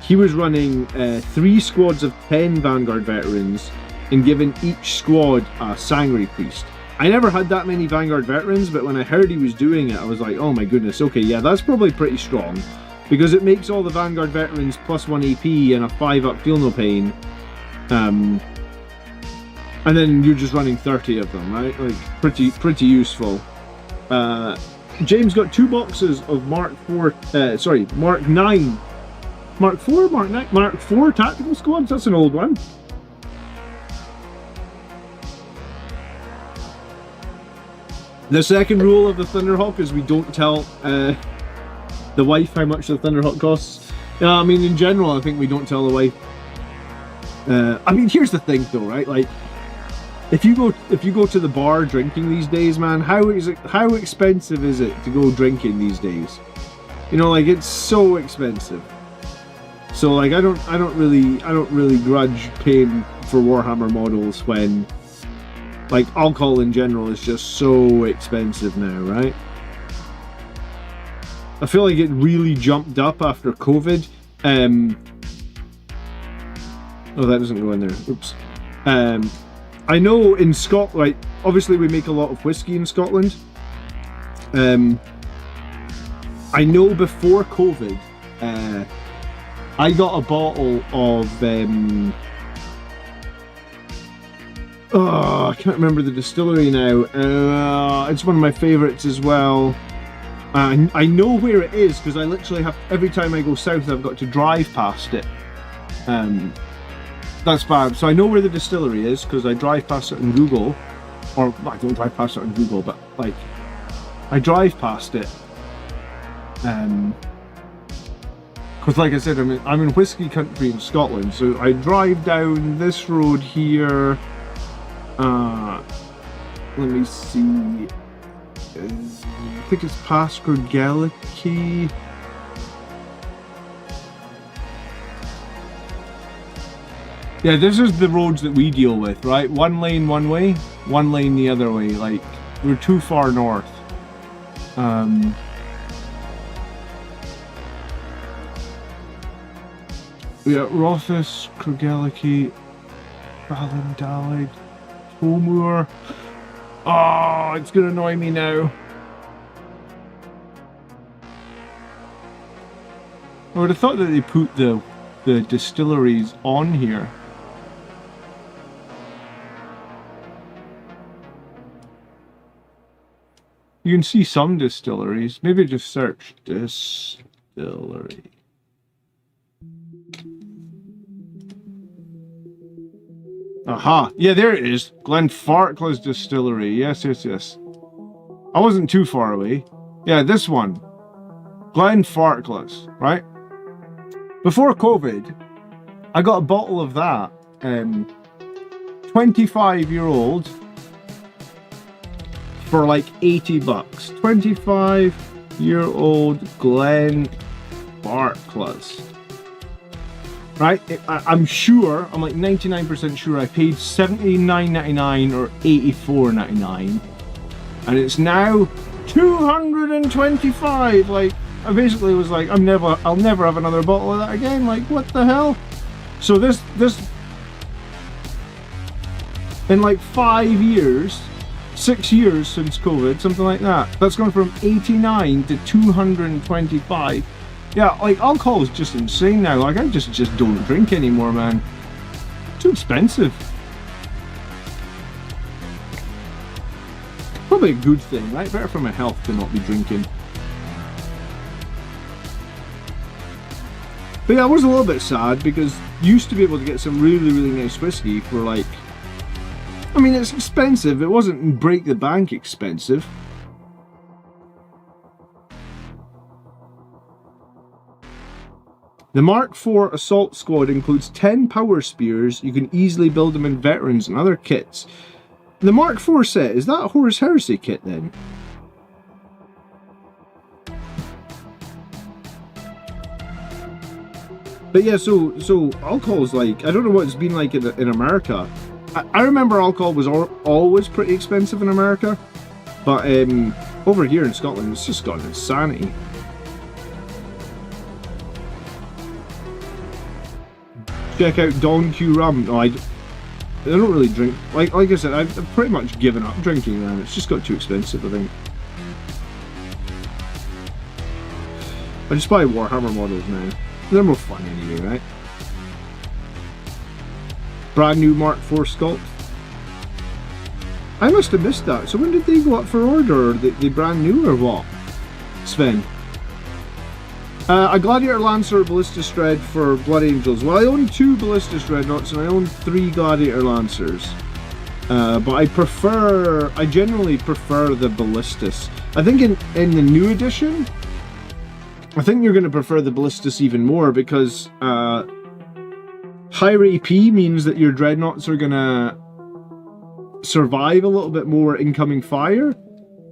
He was running 3 squads of 10 Vanguard Veterans and giving each squad a Sangreal Priest. I never had that many Vanguard Veterans, but when I heard he was doing it, I was like, oh my goodness, okay, yeah, that's probably pretty strong. Because it makes all the Vanguard Veterans plus 1 AP and a 5-up Feel No Pain. And then you're just running 30 of them, right? Like, pretty useful. James got 2 boxes of Mark 9. Mark 4? Mark 9? Mark 4 Tactical Squads? That's an old one. The second rule of the Thunderhawk is we don't tell the wife how much the Thunderhawk costs. I mean, in general, I think we don't tell the wife. I mean, here's the thing, though, right? Like, if you go to the bar drinking these days, man, how expensive is it to go drinking these days? You know, like, it's so expensive. So, like, I don't really grudge paying for Warhammer models when, like, alcohol in general is just so expensive now, right? I feel like it really jumped up after COVID. Oh, that doesn't go in there. Oops. I know in Scotland, right, obviously we make a lot of whiskey in Scotland. I know before COVID, I got a bottle of... oh, I can't remember the distillery now. It's one of my favourites as well. I know where it is because I literally have, every time I go south I've got to drive past it. That's bad. So I know where the distillery is because I drive past it on Google. Or, I don't drive past it on Google, but like, I drive past it. Because like I said, I'm in whiskey country in Scotland, so I drive down this road here. Let me see. I think it's past Gergelicky. Yeah, this is the roads that we deal with, right? One lane one way, one lane the other way. Like, we're too far north. Yeah, Rothus, Gergelicky, Ballindalig, Tomur. Oh, it's gonna annoy me now. I would have thought that they put the distilleries on here. You can see some distilleries. Maybe just search distillery. Aha! Yeah, there it is. Glenfarclas Distillery. Yes, yes, yes. I wasn't too far away. Yeah, this one. Glenfarclas, right? Before COVID, I got a bottle of that. 25-year-old for like 80 bucks. 25-year-old Glenfarclas. Right? I'm sure, I'm like 99% sure I paid $79.99 or $84.99. And it's now $225. Like, I basically was like, I'll never have another bottle of that again. Like, what the hell? So this in like 5 years, 6 years since COVID, something like that, that's gone from 89 to 225. Yeah, like, alcohol is just insane now. Like, I just don't drink anymore, man. Too expensive. Probably a good thing, right? Better for my health to not be drinking. But yeah, I was a little bit sad because you used to be able to get some really, really nice whiskey for like... I mean, it's expensive. It wasn't break the bank expensive. The Mark IV Assault Squad includes 10 power spears. You can easily build them in veterans and other kits. The Mark IV set, is that a Horus Heresy kit then? But yeah, so alcohol's like, I don't know what it's been like in America. I remember alcohol was always pretty expensive in America, but over here in Scotland it's just got insanity. Check out Don Q Rum. No, I don't really drink. Like I said, I've pretty much given up drinking, man. It's just got too expensive, I think. I just buy Warhammer models now. They're more fun anyway, right? Brand new Mark IV sculpt. I must have missed that. So when did they go up for order? Are they brand new or what? Sven. A Gladiator Lancer Ballistus Dread for Blood Angels. Well, I own 2 Ballistus Dreadnoughts and I own 3 Gladiator Lancers. But I generally prefer the Ballistus. I think in the new edition, I think you're going to prefer the Ballistus even more because higher AP means that your Dreadnoughts are going to survive a little bit more incoming fire.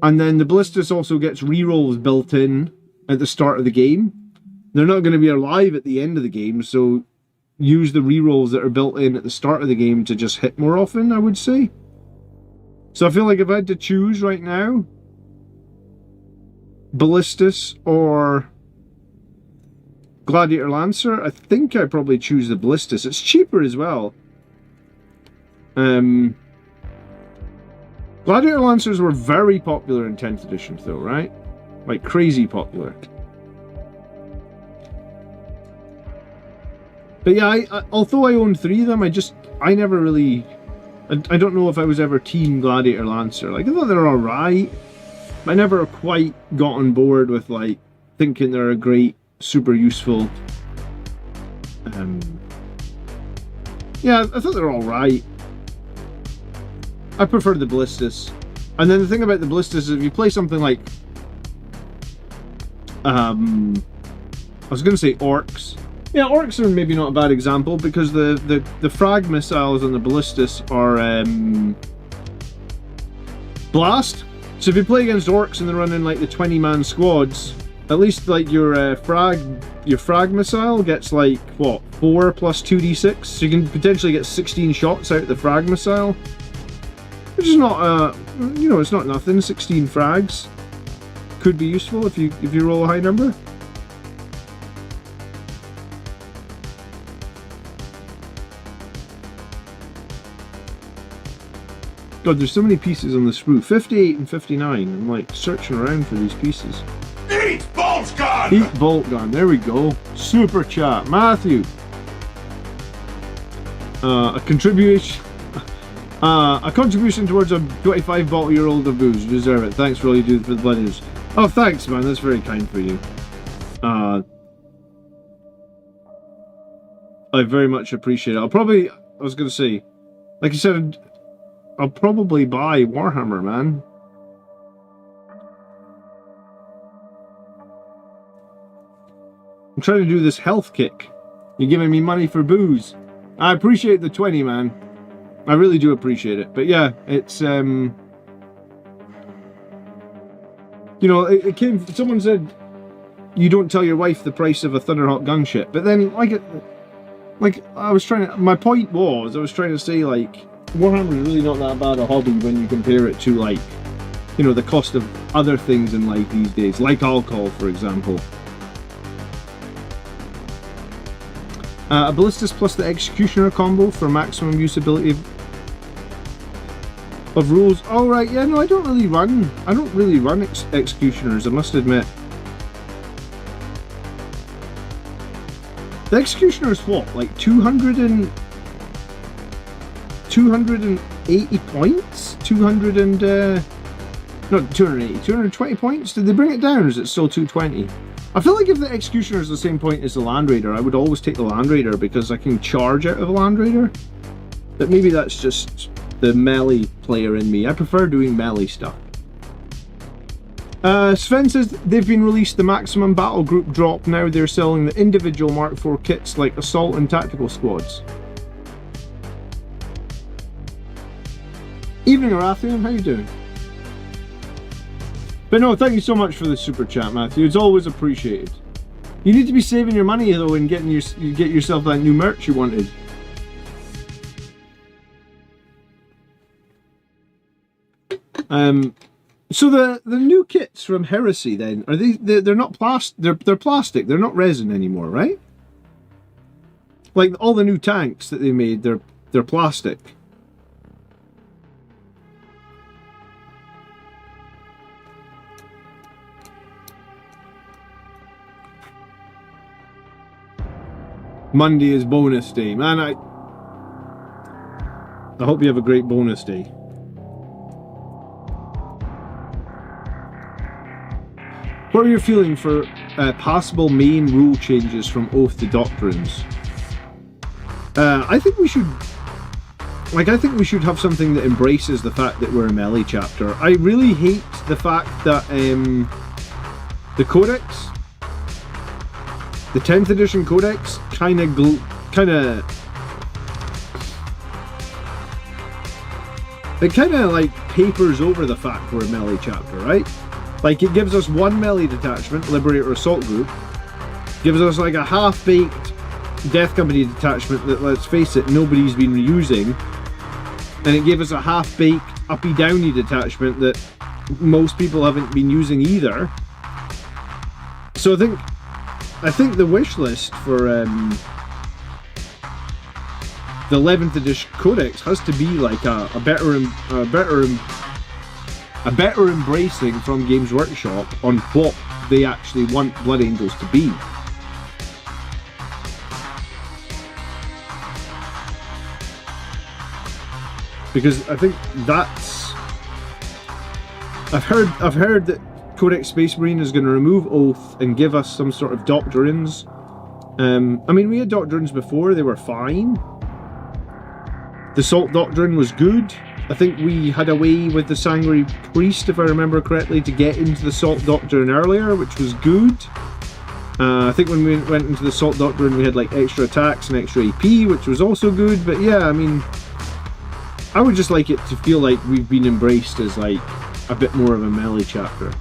And then the Ballistus also gets rerolls built in at the start of the game. They're not going to be alive at the end of the game, so use the rerolls that are built in at the start of the game to just hit more often, I would say. So I feel like if I had to choose right now, Ballistus or Gladiator Lancer, I think I'd probably choose the Ballistus. It's cheaper as well. Gladiator Lancers were very popular in 10th edition though, right? Like crazy popular. But yeah, although I own 3 of them, I never really... I don't know if I was ever Team Gladiator Lancer. Like, I thought they were alright. I never quite got on board with, like, thinking they're a great, super useful... Yeah, I thought they were alright. I prefer the Ballistus. And then the thing about the Ballistus is if you play something like... I was going to say Orcs. Yeah, Orcs are maybe not a bad example because the frag missiles on the Ballistus are blast. So if you play against Orcs and they're running like the 20-man squads, at least like your frag missile gets like what, 4 plus 2d6, so you can potentially get 16 shots out of the frag missile, which is not you know, it's not nothing. 16 frags could be useful if you roll a high number. God, there's so many pieces on the sprue. 58 and 59. I'm like searching around for these pieces. Eat, Bolska! gun. Eat bolt gun. There we go. Super chat. Matthew. A contribution towards a 25 bottle year old of booze. You deserve it. Thanks, really, dude, for the blood news. Oh, thanks, man. That's very kind for you. I very much appreciate it. I was going to say, like I said, I'll probably buy Warhammer, man. I'm trying to do this health kick. You're giving me money for booze. I appreciate the 20, man. I really do appreciate it. But yeah, it's, you know, it came, someone said, you don't tell your wife the price of a Thunderhawk gunship. But then, like, I was trying to, my point was, I was trying to say, like, Warhammer is really not that bad a hobby when you compare it to, like, you know, the cost of other things in life these days, like alcohol, for example. A Ballistas plus the Executioner combo for maximum usability of rules. All right, yeah, no, I don't really run Executioners, I must admit. The Executioner is what, like 280 points? 220 points? Did they bring it down, or is it still 220? I feel like if the Executioner is the same point as the Land Raider, I would always take the Land Raider because I can charge out of a Land Raider. But maybe that's just the melee player in me. I prefer doing melee stuff. Sven says they've been released the maximum battle group drop. Now they're selling the individual Mark IV kits like assault and tactical squads. Evening, Arathian. How you doing? But no, thank you so much for the super chat, Matthew. It's always appreciated. You need to be saving your money though and getting you get yourself that new merch you wanted. So the new kits from Heresy then, are they're not plastic, they're plastic, they're not resin anymore, right? Like all the new tanks that they made, they're plastic. Monday is bonus day. Man, I hope you have a great bonus day. What are your feelings for possible main rule changes from Oath to Doctrines? I think we should... I think we should have something that embraces the fact that we're a melee chapter. I really hate the fact that the Codex... The 10th edition Codex kind of like papers over the fact we're a melee chapter, right? Like it gives us one melee detachment, Liberator Assault Group, gives us like a half-baked Death Company detachment that, let's face it, nobody's been reusing, and it gave us a half-baked uppy-downy detachment that most people haven't been using either. So I think the wish list for the 11th edition Codex has to be like a better embracing from Games Workshop on what they actually want Blood Angels to be. Because I think that's... I've heard that Codex Space Marine is going to remove Oath and give us some sort of Doctrines. I mean, we had Doctrines before, they were fine. The Salt Doctrine was good. I think we had a way with the Sanguinary Priest, if I remember correctly, to get into the Salt Doctrine earlier, which was good. I think when we went into the Salt Doctrine we had like extra attacks and extra AP, which was also good, but yeah, I mean, I would just like it to feel like we've been embraced as like a bit more of a melee chapter.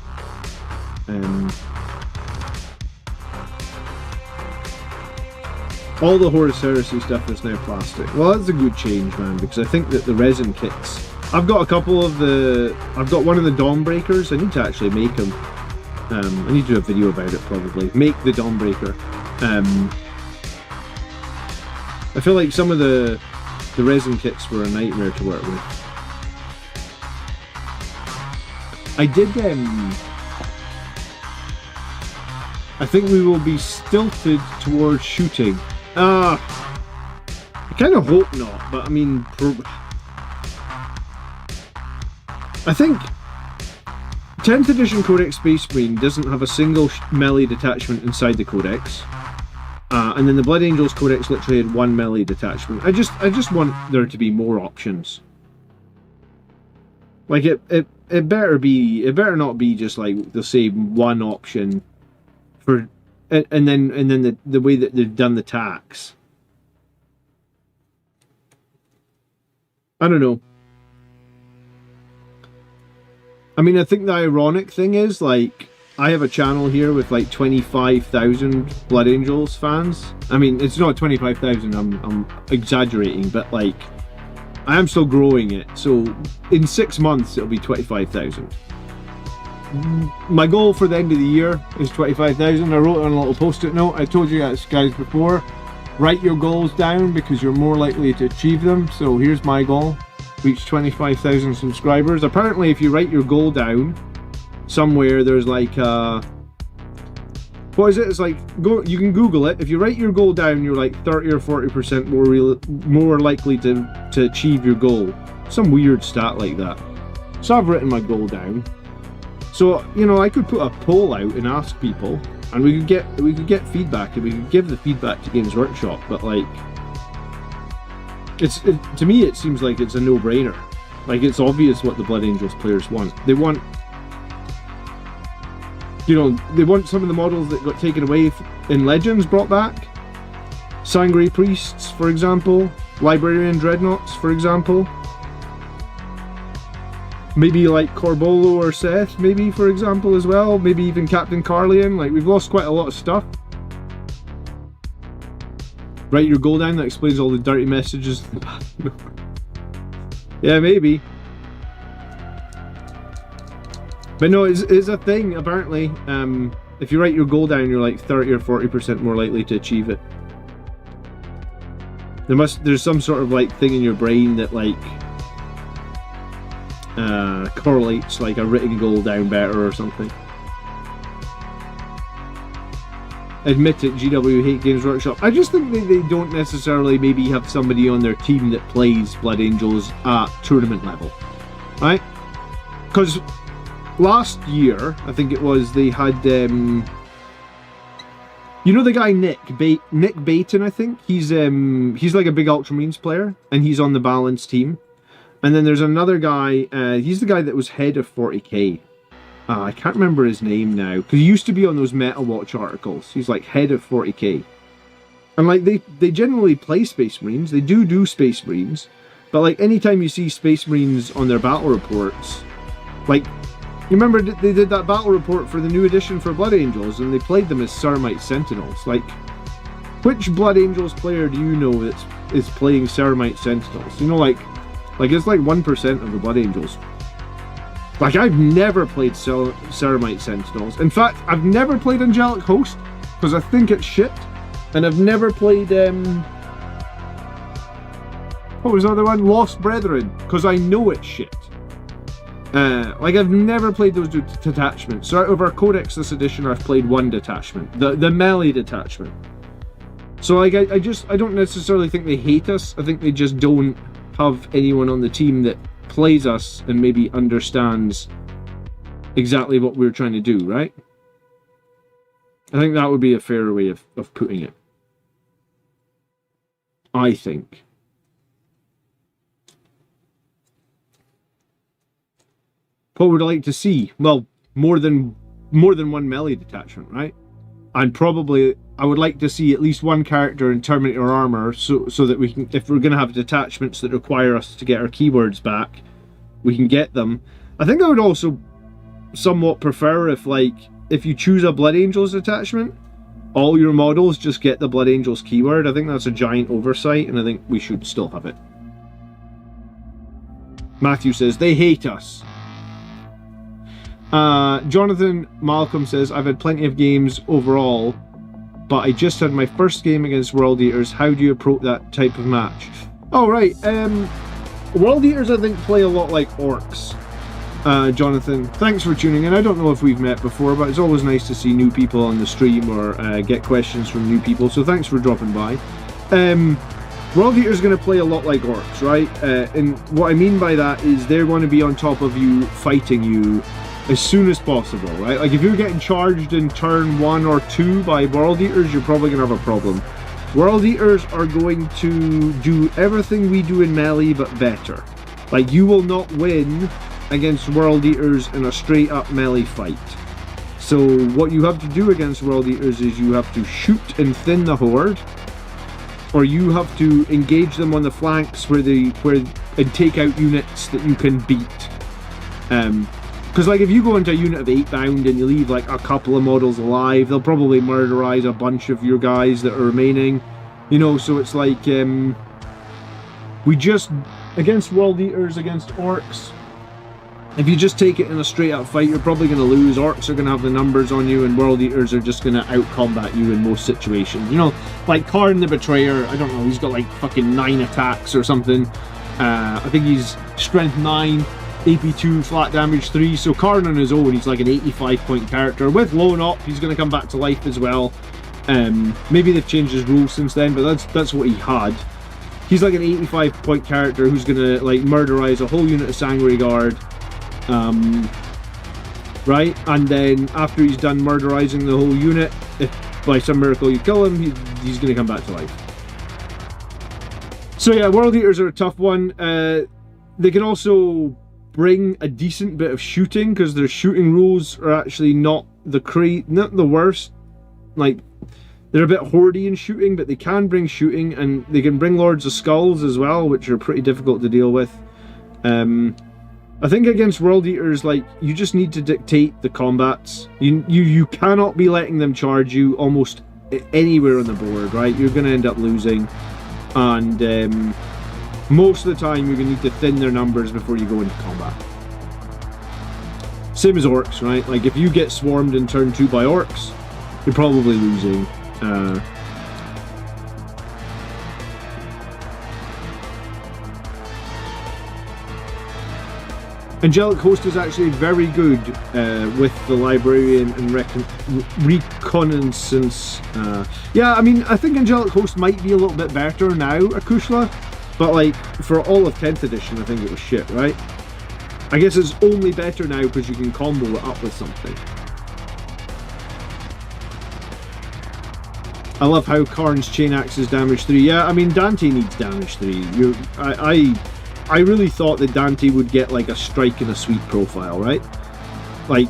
All the Horus Heresy stuff is now plastic. Well, that's a good change, man, because I think that the resin kits... I've got a couple of the... I've got one of the Dawnbreakers. I need to actually make them. I need to do a video about it, probably. Make the Dawnbreaker. I feel like some of the resin kits were a nightmare to work with. I think we will be stilted towards shooting. I kind of hope not, but I mean, I think 10th edition Codex Space Marine doesn't have a single melee detachment inside the Codex. And then the Blood Angels Codex literally had one melee detachment. I just want there to be more options. Like it better not be just like they'll say one option for, and then the way that they've done the tax. I don't know. I mean, I think the ironic thing is, like, I have a channel here with like 25,000 Blood Angels fans. I mean, it's not 25,000, I'm exaggerating, but like, I am still growing it. So in 6 months, it'll be 25,000. My goal for the end of the year is 25,000. I wrote on a little post-it note. I told you guys before, write your goals down because you're more likely to achieve them. So here's my goal. Reach 25,000 subscribers. Apparently, if you write your goal down somewhere, there's like what is it? It's like, you can Google it. If you write your goal down, you're like 30 or 40% more likely to achieve your goal. Some weird stat like that. So I've written my goal down. So, you know, I could put a poll out and ask people, and we could get feedback, and we could give the feedback to Games Workshop. But like, to me, it seems like it's a no-brainer. Like, it's obvious what the Blood Angels players want. They want, you know, they want some of the models that got taken away in Legends brought back. Sangre Priests, for example. Librarian Dreadnoughts, for example. Maybe like Corbolo or Seth, maybe, for example, as well. Maybe even Captain Carlian. Like, we've lost quite a lot of stuff. Write your goal down, that explains all the dirty messages. Yeah, maybe. But no, it's a thing, apparently. If you write your goal down, you're like 30 or 40% more likely to achieve it. There's some sort of like thing in your brain that like correlates like a written goal down better or something. Admit it, GW hate Games Workshop. I just think they don't necessarily maybe have somebody on their team that plays Blood Angels at tournament level, right? Because last year, I think it was, they had you know the guy Nick Baton, I think he's like a big Ultramarines player, and he's on the Balance team. And then there's another guy, he's the guy that was head of 40k. I can't remember his name now, because he used to be on those Meta Watch articles. He's like head of 40k. And like, they generally play Space Marines, they do Space Marines, but like, anytime you see Space Marines on their battle reports, like, you remember they did that battle report for the new edition for Blood Angels, and they played them as Ceramite Sentinels. Like, which Blood Angels player do you know that is playing Ceramite Sentinels? You know, like it's like 1% of the Blood Angels. Like, I've never played Ceramite Sentinels. In fact, I've never played Angelic Host, because I think it's shit. And I've never played, what was the other one? Lost Brethren, because I know it's shit. Like, I've never played those detachments. So out of our Codex this edition, I've played one detachment. The melee detachment. So, like, I don't necessarily think they hate us. I think they just don't have anyone on the team that plays us and maybe understands exactly what we're trying to do, right? I think that would be a fairer way of putting it. I think. What would I like to see? Well, more than one melee detachment, right? And probably I would like to see at least one character in Terminator armor, so that we can, if we're going to have detachments that require us to get our keywords back, we can get them. I think I would also somewhat prefer if you choose a Blood Angels detachment, all your models just get the Blood Angels keyword. I think that's a giant oversight, and I think we should still have it. Matthew says, they hate us. Jonathan Malcolm says, I've had plenty of games overall, but I just had my first game against World Eaters. How do you approach that type of match? Oh, right. World Eaters, I think, play a lot like Orcs. Jonathan, thanks for tuning in. I don't know if we've met before, but it's always nice to see new people on the stream or get questions from new people, so thanks for dropping by. World Eater's going to play a lot like orcs, right? And what I mean by that is they're going to be on top of you, fighting you as soon as possible, right? Like if you're getting charged in turn 1 or 2 by World Eaters, you're probably going to have a problem. World Eaters are going to do everything we do in melee, but better. Like, you will not win against World Eaters in a straight up melee fight. So what you have to do against World Eaters is you have to shoot and thin the horde, or you have to engage them on the flanks and take out units that you can beat. Because like if you go into a unit of 8 bound and you leave like a couple of models alive, they'll probably murderize a bunch of your guys that are remaining. You know, so it's like we just against World Eaters, against orcs, if you just take it in a straight up fight, you're probably going to lose. Orcs are going to have the numbers on you, and World Eaters are just going to out-combat you in most situations. You know, like Karn the Betrayer, I don't know, he's got like fucking 9 attacks or something. I think he's strength 9, AP 2, flat damage 3, so Karn on his own, he's like an 85 point character. With Lone Op, he's going to come back to life as well. Maybe they've changed his rules since then, but that's what he had. He's like an 85 point character who's going to like murderize a whole unit of Sangre Guard. Right, and then after he's done murderizing the whole unit, if by some miracle you kill him, he's going to come back to life. So yeah, World Eaters are a tough one. They can also bring a decent bit of shooting, because their shooting rules are actually not the worst. Like, they're a bit hoardy in shooting, but they can bring shooting, and they can bring Lords of Skulls as well, which are pretty difficult to deal with. I think against World Eaters, like, you just need to dictate the combats. You cannot be letting them charge you almost anywhere on the board, right? You're going to end up losing. And most of the time, you're going to need to thin their numbers before you go into combat. Same as orcs, right? Like, if you get swarmed in turn 2 by orcs, you're probably losing. Angelic Host is actually very good with the Librarian and Reconnaissance. Yeah, I mean, I think Angelic Host might be a little bit better now, Akushla, but like, for all of 10th edition, I think it was shit, right? I guess it's only better now because you can combo it up with something. I love how Karn's Chain Axe is damage 3. Yeah, I mean, Dante needs damage 3. I really thought that Dante would get like a strike and a sweep profile, right? Like,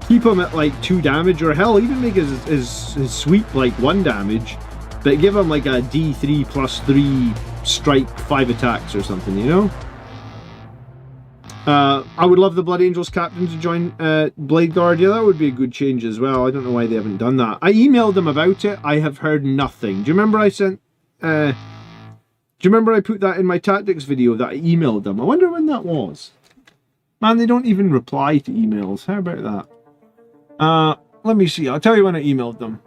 keep him at like 2 damage, or hell, even make his sweep like 1 damage, but give him like a D3 plus 3 strike 5 attacks or something, you know? I would love the Blood Angels captain to join Blade Guard. Yeah, that would be a good change as well. I don't know why they haven't done that. I emailed them about it. I have heard nothing. Do you remember I sent... Do you remember I put that in my tactics video that I emailed them? I wonder when that was. Man, they don't even reply to emails. How about that? Let me see. I'll tell you when I emailed them.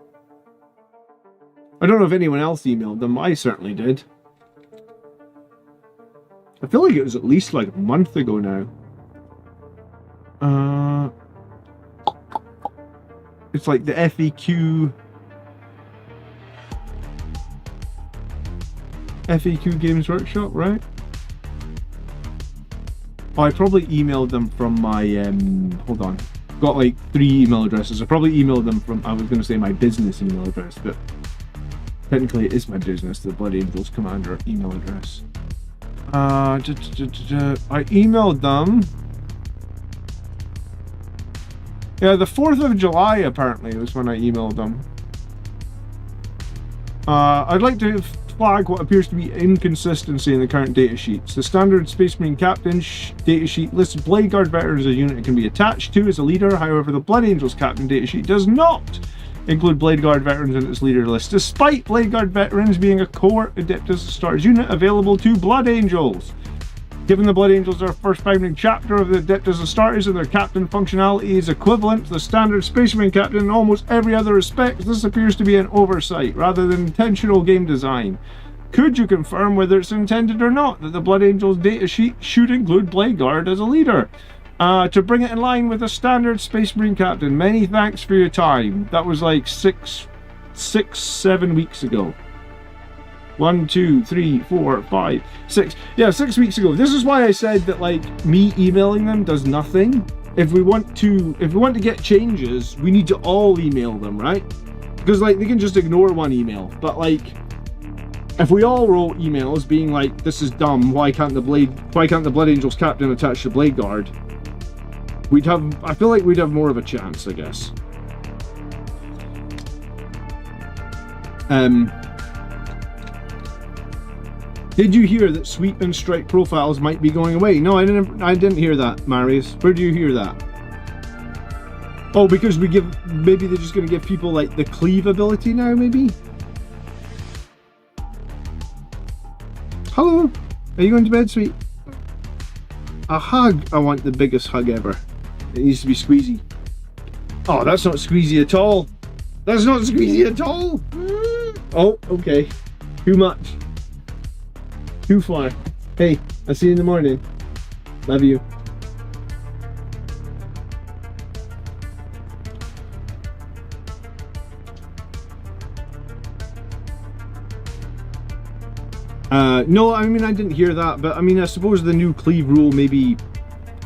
I don't know if anyone else emailed them. I certainly did. I feel like it was at least like a month ago now. It's like the FAQ Games Workshop, right? Oh, I probably emailed them from my, hold on. Got like 3 email addresses. I probably emailed them from, I was going to say my business email address, but technically it is my business, the Blood Angels Commander email address. I emailed them. Yeah, the 4th of July apparently was when I emailed them. I'd like to flag what appears to be inconsistency in the current datasheets. The standard Space Marine Captain datasheet lists Blade Guard veterans as a unit it can be attached to as a leader. However, the Blood Angels Captain datasheet does not include Blade Guard veterans in its leader list, despite Blade Guard veterans being a core Adeptus Astartes unit available to Blood Angels. Given the Blood Angels are a first founding chapter of the Adeptus Astartes and their captain functionality is equivalent to the standard Space Marine Captain in almost every other respect, this appears to be an oversight rather than intentional game design. Could you confirm whether it's intended or not that the Blood Angels datasheet should include Blade Guard as a leader? To bring it in line with a standard Space Marine captain. Many thanks for your time. That was like 7 weeks ago. 1, 2, 3, 4, 5, 6. Yeah, 6 weeks ago. This is why I said that like me emailing them does nothing. If we want to get changes, we need to all email them, right? Because like they can just ignore one email, but like if we all wrote emails being like, this is dumb, why can't the Blood Angels captain attach the Blade Guard? I feel like we'd have more of a chance, I guess. Did you hear that sweep and strike profiles might be going away? No, I didn't hear that, Marius. Where do you hear that? Oh, because maybe they're just going to give people like the cleave ability now, maybe? Hello? Are you going to bed, sweet? A hug. I want the biggest hug ever. It needs to be squeezy. Oh, that's not squeezy at all. That's not squeezy at all. Oh, okay. Too much. Too far. Hey, I'll see you in the morning. Love you. No, I mean, I didn't hear that, but I mean, I suppose the new cleave rule maybe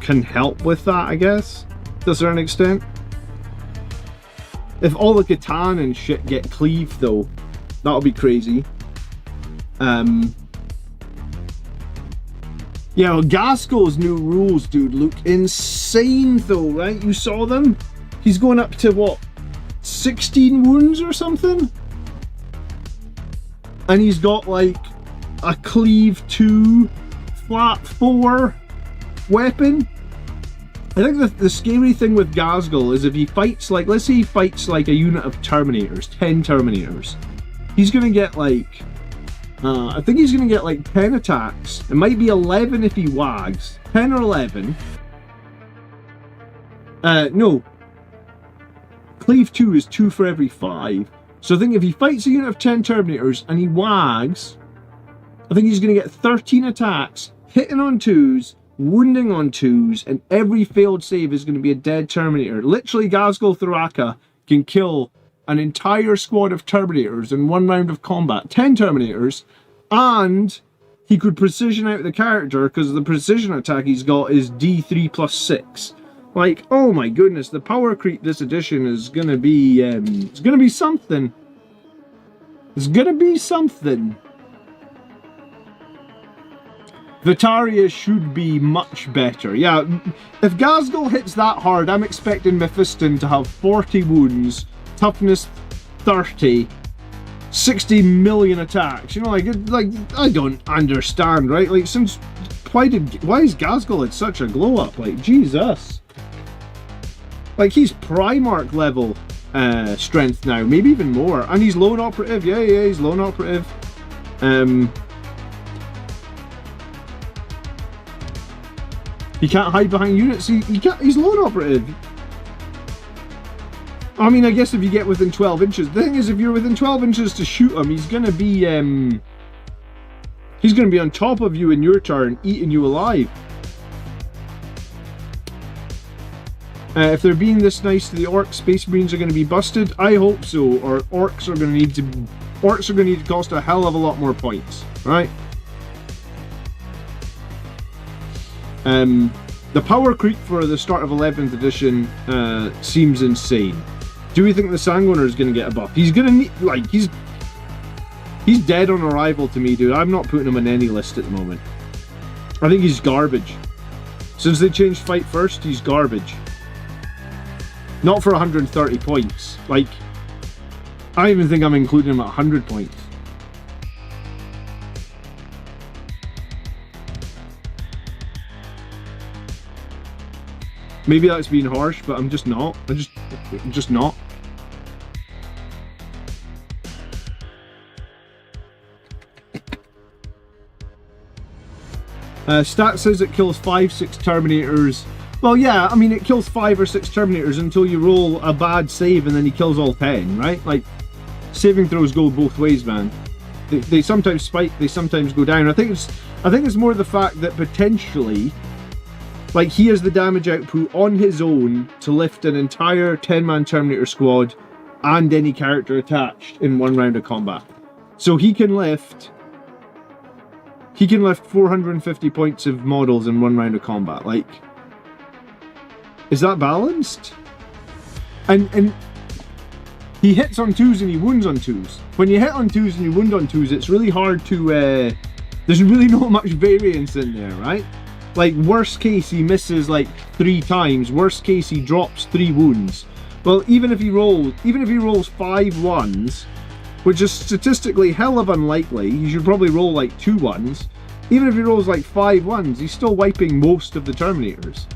can help with that, I guess, to a certain extent. If all the Catan and shit get cleaved, though, that'll be crazy. Yeah, well, Gaskell's new rules, dude, look insane, though, right? You saw them? He's going up to, what, 16 wounds or something? And he's got, like, a cleave 2, flat 4 weapon. I think the scary thing with Gaskell is if he fights, like, let's say he fights, like, a unit of Terminators, 10 Terminators. He's gonna get, like, I think he's gonna get, like, 10 attacks. It might be 11 if he wags. 10 or 11. No. Cleave 2 is 2 for every 5. So I think if he fights a unit of 10 Terminators and he wags, I think he's going to get 13 attacks, hitting on 2s, wounding on 2s, and every failed save is going to be a dead Terminator. Literally, Gaskell Thraka can kill an entire squad of Terminators in one round of combat. 10 Terminators, and he could precision out the character because the precision attack he's got is D3 plus 6. Like, oh my goodness, the power creep this edition is going to be, it's going to be something. It's going to be something. Vitaria should be much better. Yeah, if Gaskell hits that hard, I'm expecting Mephiston to have 40 wounds, toughness 30, 60 million attacks. You know, like I don't understand, right? Like, since why is Gaskell at such a glow up? Like, Jesus. Like, he's Primarch level strength now, maybe even more, and he's lone operative. Yeah, he's lone operative. He can't hide behind units. He's lone operative. I mean, I guess if you get within 12 inches. The thing is, if you're within 12 inches to shoot him, he's gonna be on top of you in your turn, eating you alive. If they're being this nice to the orcs, Space Marines are going to be busted. I hope so, or orcs are going to need to cost a hell of a lot more points, right? The power creep for the start of 11th edition seems insane. Do we think the Sanguiner is going to get a buff? He's going to need, like, he's dead on arrival to me, dude. I'm not putting him on any list at the moment. I think he's garbage. Since they changed fight first, he's garbage. Not for 130 points. Like, I don't even think I'm including him at 100 points. Maybe that's being harsh, but I'm just not. I'm just not. Stat says it kills 5-6 Terminators. Well, yeah, I mean, it kills 5 or 6 Terminators until you roll a bad save and then he kills all 10, right? Like, saving throws go both ways, man. They sometimes spike, they sometimes go down. I think it's more the fact that potentially Like, he has the damage output on his own to lift an entire 10-man Terminator squad and any character attached in one round of combat. So he can lift 450 points of models in one round of combat. Like, is that balanced? And he hits on 2s and he wounds on 2s. When you hit on 2s and you wound on 2s, it's really hard to, there's really not much variance in there, right? Like, worst case, he misses like 3 times. Worst case, he drops 3 wounds. Well, even if he rolls 5 1s, which is statistically hell of unlikely, you should probably roll like 2 1s. Even if he rolls like 5 1s, he's still wiping most of the Terminators.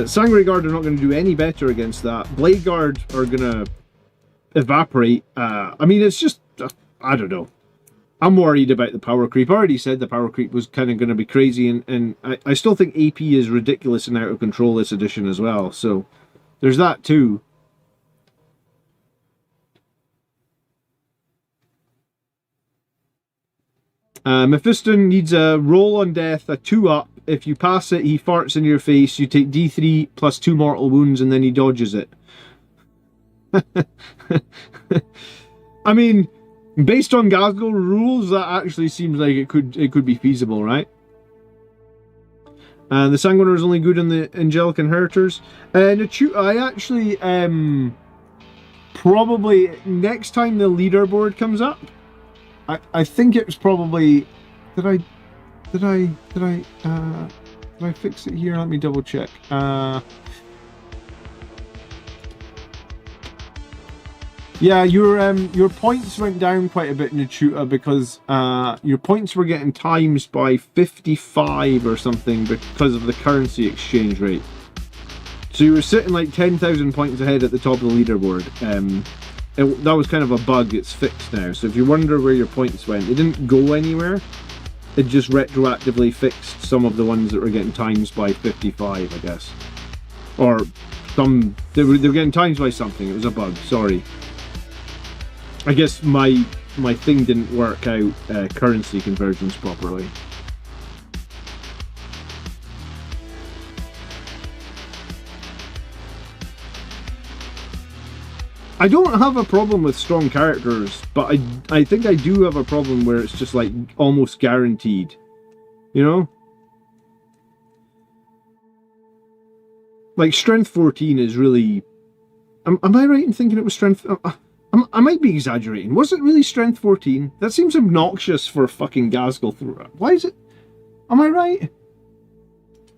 Sangre Guard are not going to do any better against that. Blade Guard are going to evaporate. I mean, it's just, I don't know. I'm worried about the power creep. I already said the power creep was kind of going to be crazy, and I still think AP is ridiculous and out of control this edition as well. So there's that too. Mephiston needs a roll on death, a 2-up. If you pass it, he farts in your face. You take D3 plus 2 mortal wounds, and then he dodges it. I mean, based on Gazgul rules, that actually seems like it could be feasible, right? The Sanguinar is only good on the Angelic Inheritors. I actually probably next time the leaderboard comes up, I think it was probably, did I fix it here? Let me double check. Yeah, your points went down quite a bit in the tutor because your points were getting times by 55 or something because of the currency exchange rate. So you were sitting like 10,000 points ahead at the top of the leaderboard. That was kind of a bug. It's fixed now. So if you wonder where your points went, they didn't go anywhere. It just retroactively fixed some of the ones that were getting times by 55, I guess. Or some, they were getting times by something. It was a bug, sorry. I guess my thing didn't work out currency conversions properly. I don't have a problem with strong characters, but I think I do have a problem where it's just like almost guaranteed, you know? Like strength 14 is really... Am I right in thinking it was strength... I might be exaggerating. Was it really strength 14? That seems obnoxious for fucking Gazgul through. Why is it... Am I right?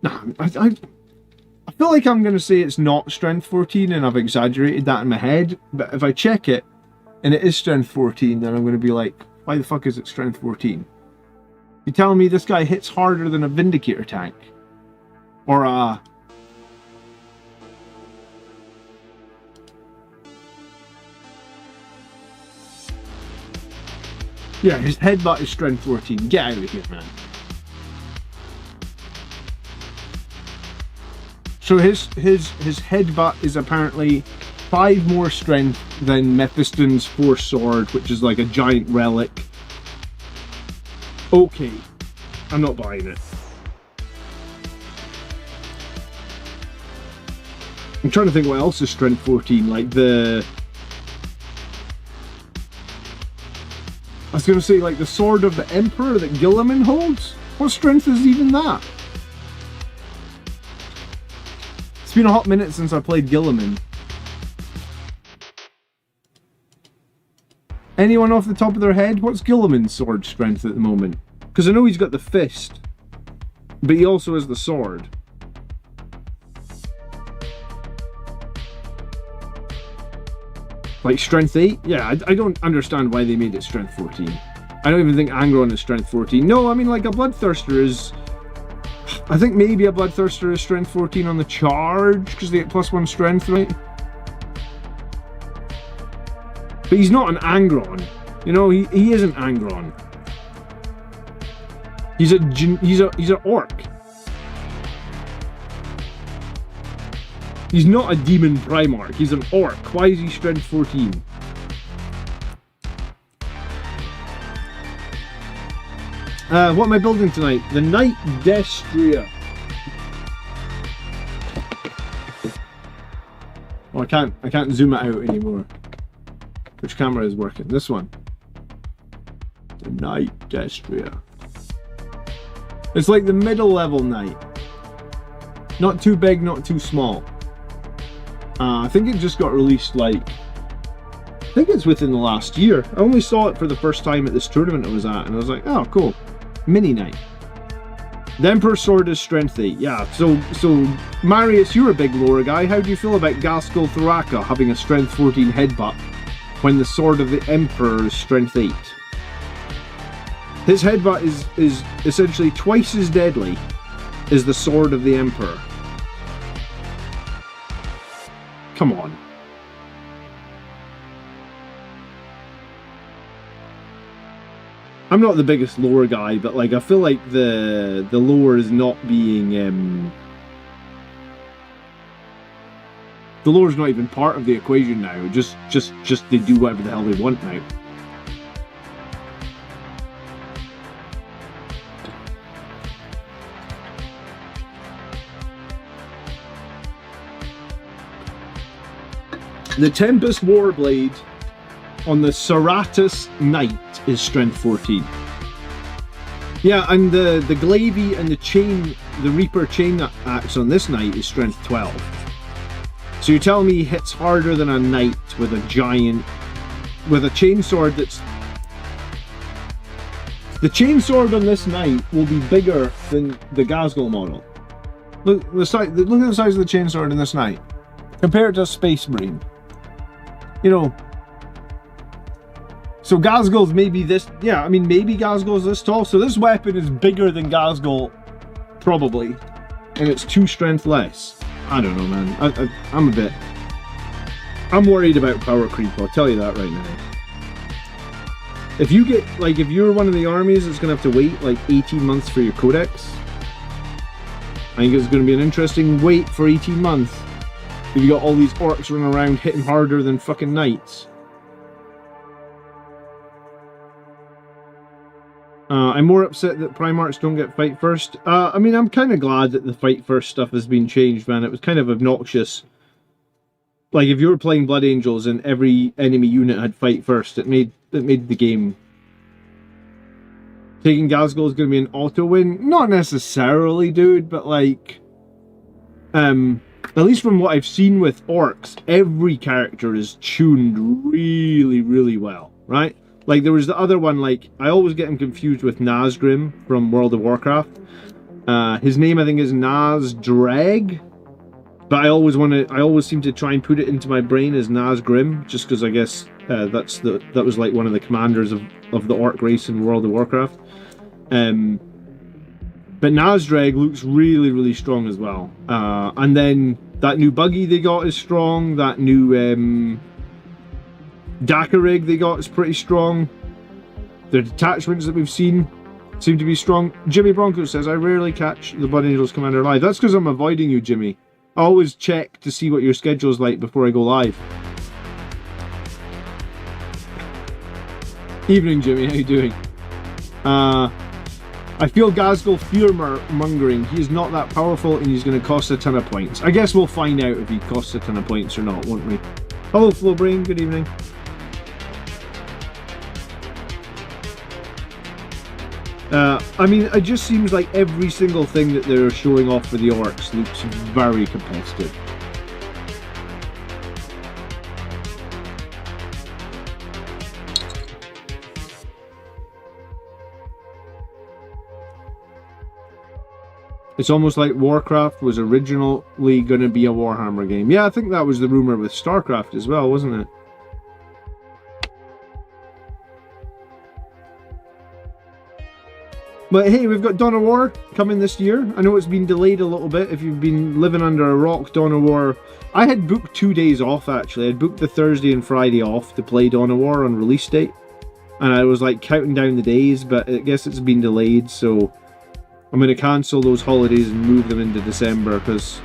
Nah, I feel like I'm going to say it's not strength 14 and I've exaggerated that in my head. But if I check it and it is strength 14, then I'm going to be like, why the fuck is it strength 14? You telling me this guy hits harder than a Vindicator tank? Or a... Yeah, his headbutt is strength 14. Get out of here, man. So his headbutt is apparently 5 more strength than Mephiston's Force Sword, which is like a giant relic. Okay, I'm not buying it. I'm trying to think what else is strength 14, like the... I was going to say like the Sword of the Emperor that Guilliman holds? What strength is even that? It's been a hot minute since I played Guilliman. Anyone off the top of their head? What's Guilliman's sword strength at the moment? Because I know he's got the fist, but he also has the sword. Like strength 8? Yeah, I don't understand why they made it strength 14. I don't even think Angron is strength 14. No, I mean like a Bloodthirster is... I think maybe a Bloodthirster is strength 14 on the charge, because they get +1 strength, right? But he's not an Angron. You know, he isn't Angron. He's an orc. He's not a demon Primarch, he's an orc. Why is he strength 14? What am I building tonight? The Night Destria. Oh, I can't zoom it out anymore. Which camera is working? This one. The Night Destria. It's like the middle level Knight. Not too big, not too small. I think it just got released like... I think it's within the last year. I only saw it for the first time at this tournament I was at, and I was like, oh, cool. Mini Knight. The Emperor's Sword is Strength 8. Yeah, so Marius, you're a big lore guy. How do you feel about Gaskell Thoraka having a Strength 14 headbutt when the Sword of the Emperor is Strength 8? His headbutt is essentially twice as deadly as the Sword of the Emperor. Come on. I'm not the biggest lore guy, but like I feel like the lore is not being the lore's not even part of the equation now. Just they do whatever the hell they want now. The Tempest Warblade on the Serratus Knight is Strength 14. Yeah, and the Glaive and the Reaper Chain Axe on this Knight is Strength 12. So you're telling me he hits harder than a Knight with a chainsword that's... The chainsword on this Knight will be bigger than the Gaskell model. Look at the size of the chainsword in this Knight. Compare it to a Space Marine. You know... So Gaskell's maybe this... Yeah, I mean, maybe Gaskell's this tall. So this weapon is bigger than Gaskell, probably. And it's 2 strength less. I don't know, man. I'm a bit... I'm worried about power creep, I'll tell you that right now. If you get... Like, if you're one of the armies that's going to have to wait, like, 18 months for your codex, I think it's going to be an interesting wait for 18 months. If you got all these orcs running around hitting harder than fucking knights. I'm more upset that Primarchs don't get fight first. I mean, I'm kind of glad that the fight first stuff has been changed, man. It was kind of obnoxious. Like, if you were playing Blood Angels and every enemy unit had fight first, it made the game... Taking Gaskell is going to be an auto win? Not necessarily, dude, but like... at least from what I've seen with Orcs, every character is tuned really, really well, right? Like, there was the other one, like, I always get him confused with Nazgrim from World of Warcraft. His name, I think, is Nazdrag. But I always seem to try and put it into my brain as Nazgrim, just because I guess that was like one of the commanders of the Orc race in World of Warcraft. But Nazdrag looks really, really strong as well. And then that new buggy they got is strong. That new Dakarig they got is pretty strong. The detachments that we've seen seem to be strong. Jimmy Bronco says, I rarely catch the Blood Angels Commander live. That's because I'm avoiding you, Jimmy. I always check to see what your schedule's like before I go live. Evening, Jimmy. How you doing? I feel Gaskell fear-mongering. He is not that powerful and he's going to cost a ton of points. I guess we'll find out if he costs a ton of points or not, won't we? Hello, Flowbrain. Good evening. I mean, it just seems like every single thing that they're showing off for the Orcs looks very competitive. It's almost like Warcraft was originally going to be a Warhammer game. Yeah, I think that was the rumor with StarCraft as well, wasn't it? But hey, we've got Dawn of War coming this year. I know it's been delayed a little bit. If you've been living under a rock, Dawn of War... I had booked 2 days off, actually. I'd booked the Thursday and Friday off to play Dawn of War on release date. And I was like counting down the days, but I guess it's been delayed, so... I'm going to cancel those holidays and move them into December, because...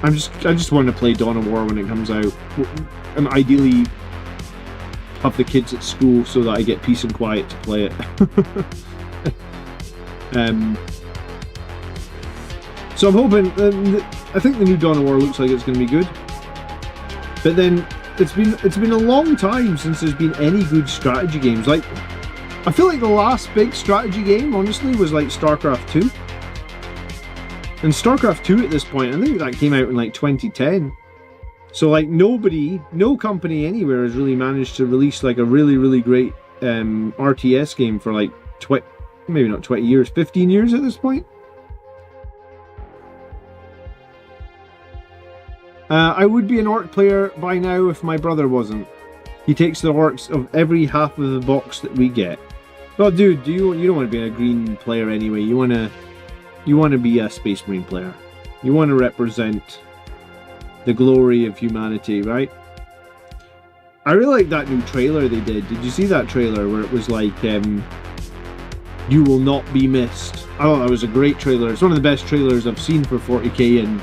I just want to play Dawn of War when it comes out. And ideally... have the kids at school so that I get peace and quiet to play it. So I'm hoping, I think the new Dawn of War looks like it's going to be good. But then it's been a long time since there's been any good strategy games. Like, I feel like the last big strategy game, honestly, was like StarCraft 2. And StarCraft 2 at this point, I think that came out in like 2010. So like no company anywhere has really managed to release like a really, really great RTS game for like maybe not 20 years, 15 years at this point. I would be an orc player by now if my brother wasn't. He takes the orcs of every half of the box that we get. Well, dude, you don't want to be a green player anyway. You want to be a Space Marine player. You want to represent the glory of humanity, right? I really like that new trailer they did. Did you see that trailer where it was like, you will not be missed? I thought that was a great trailer. It's one of the best trailers I've seen for 40k and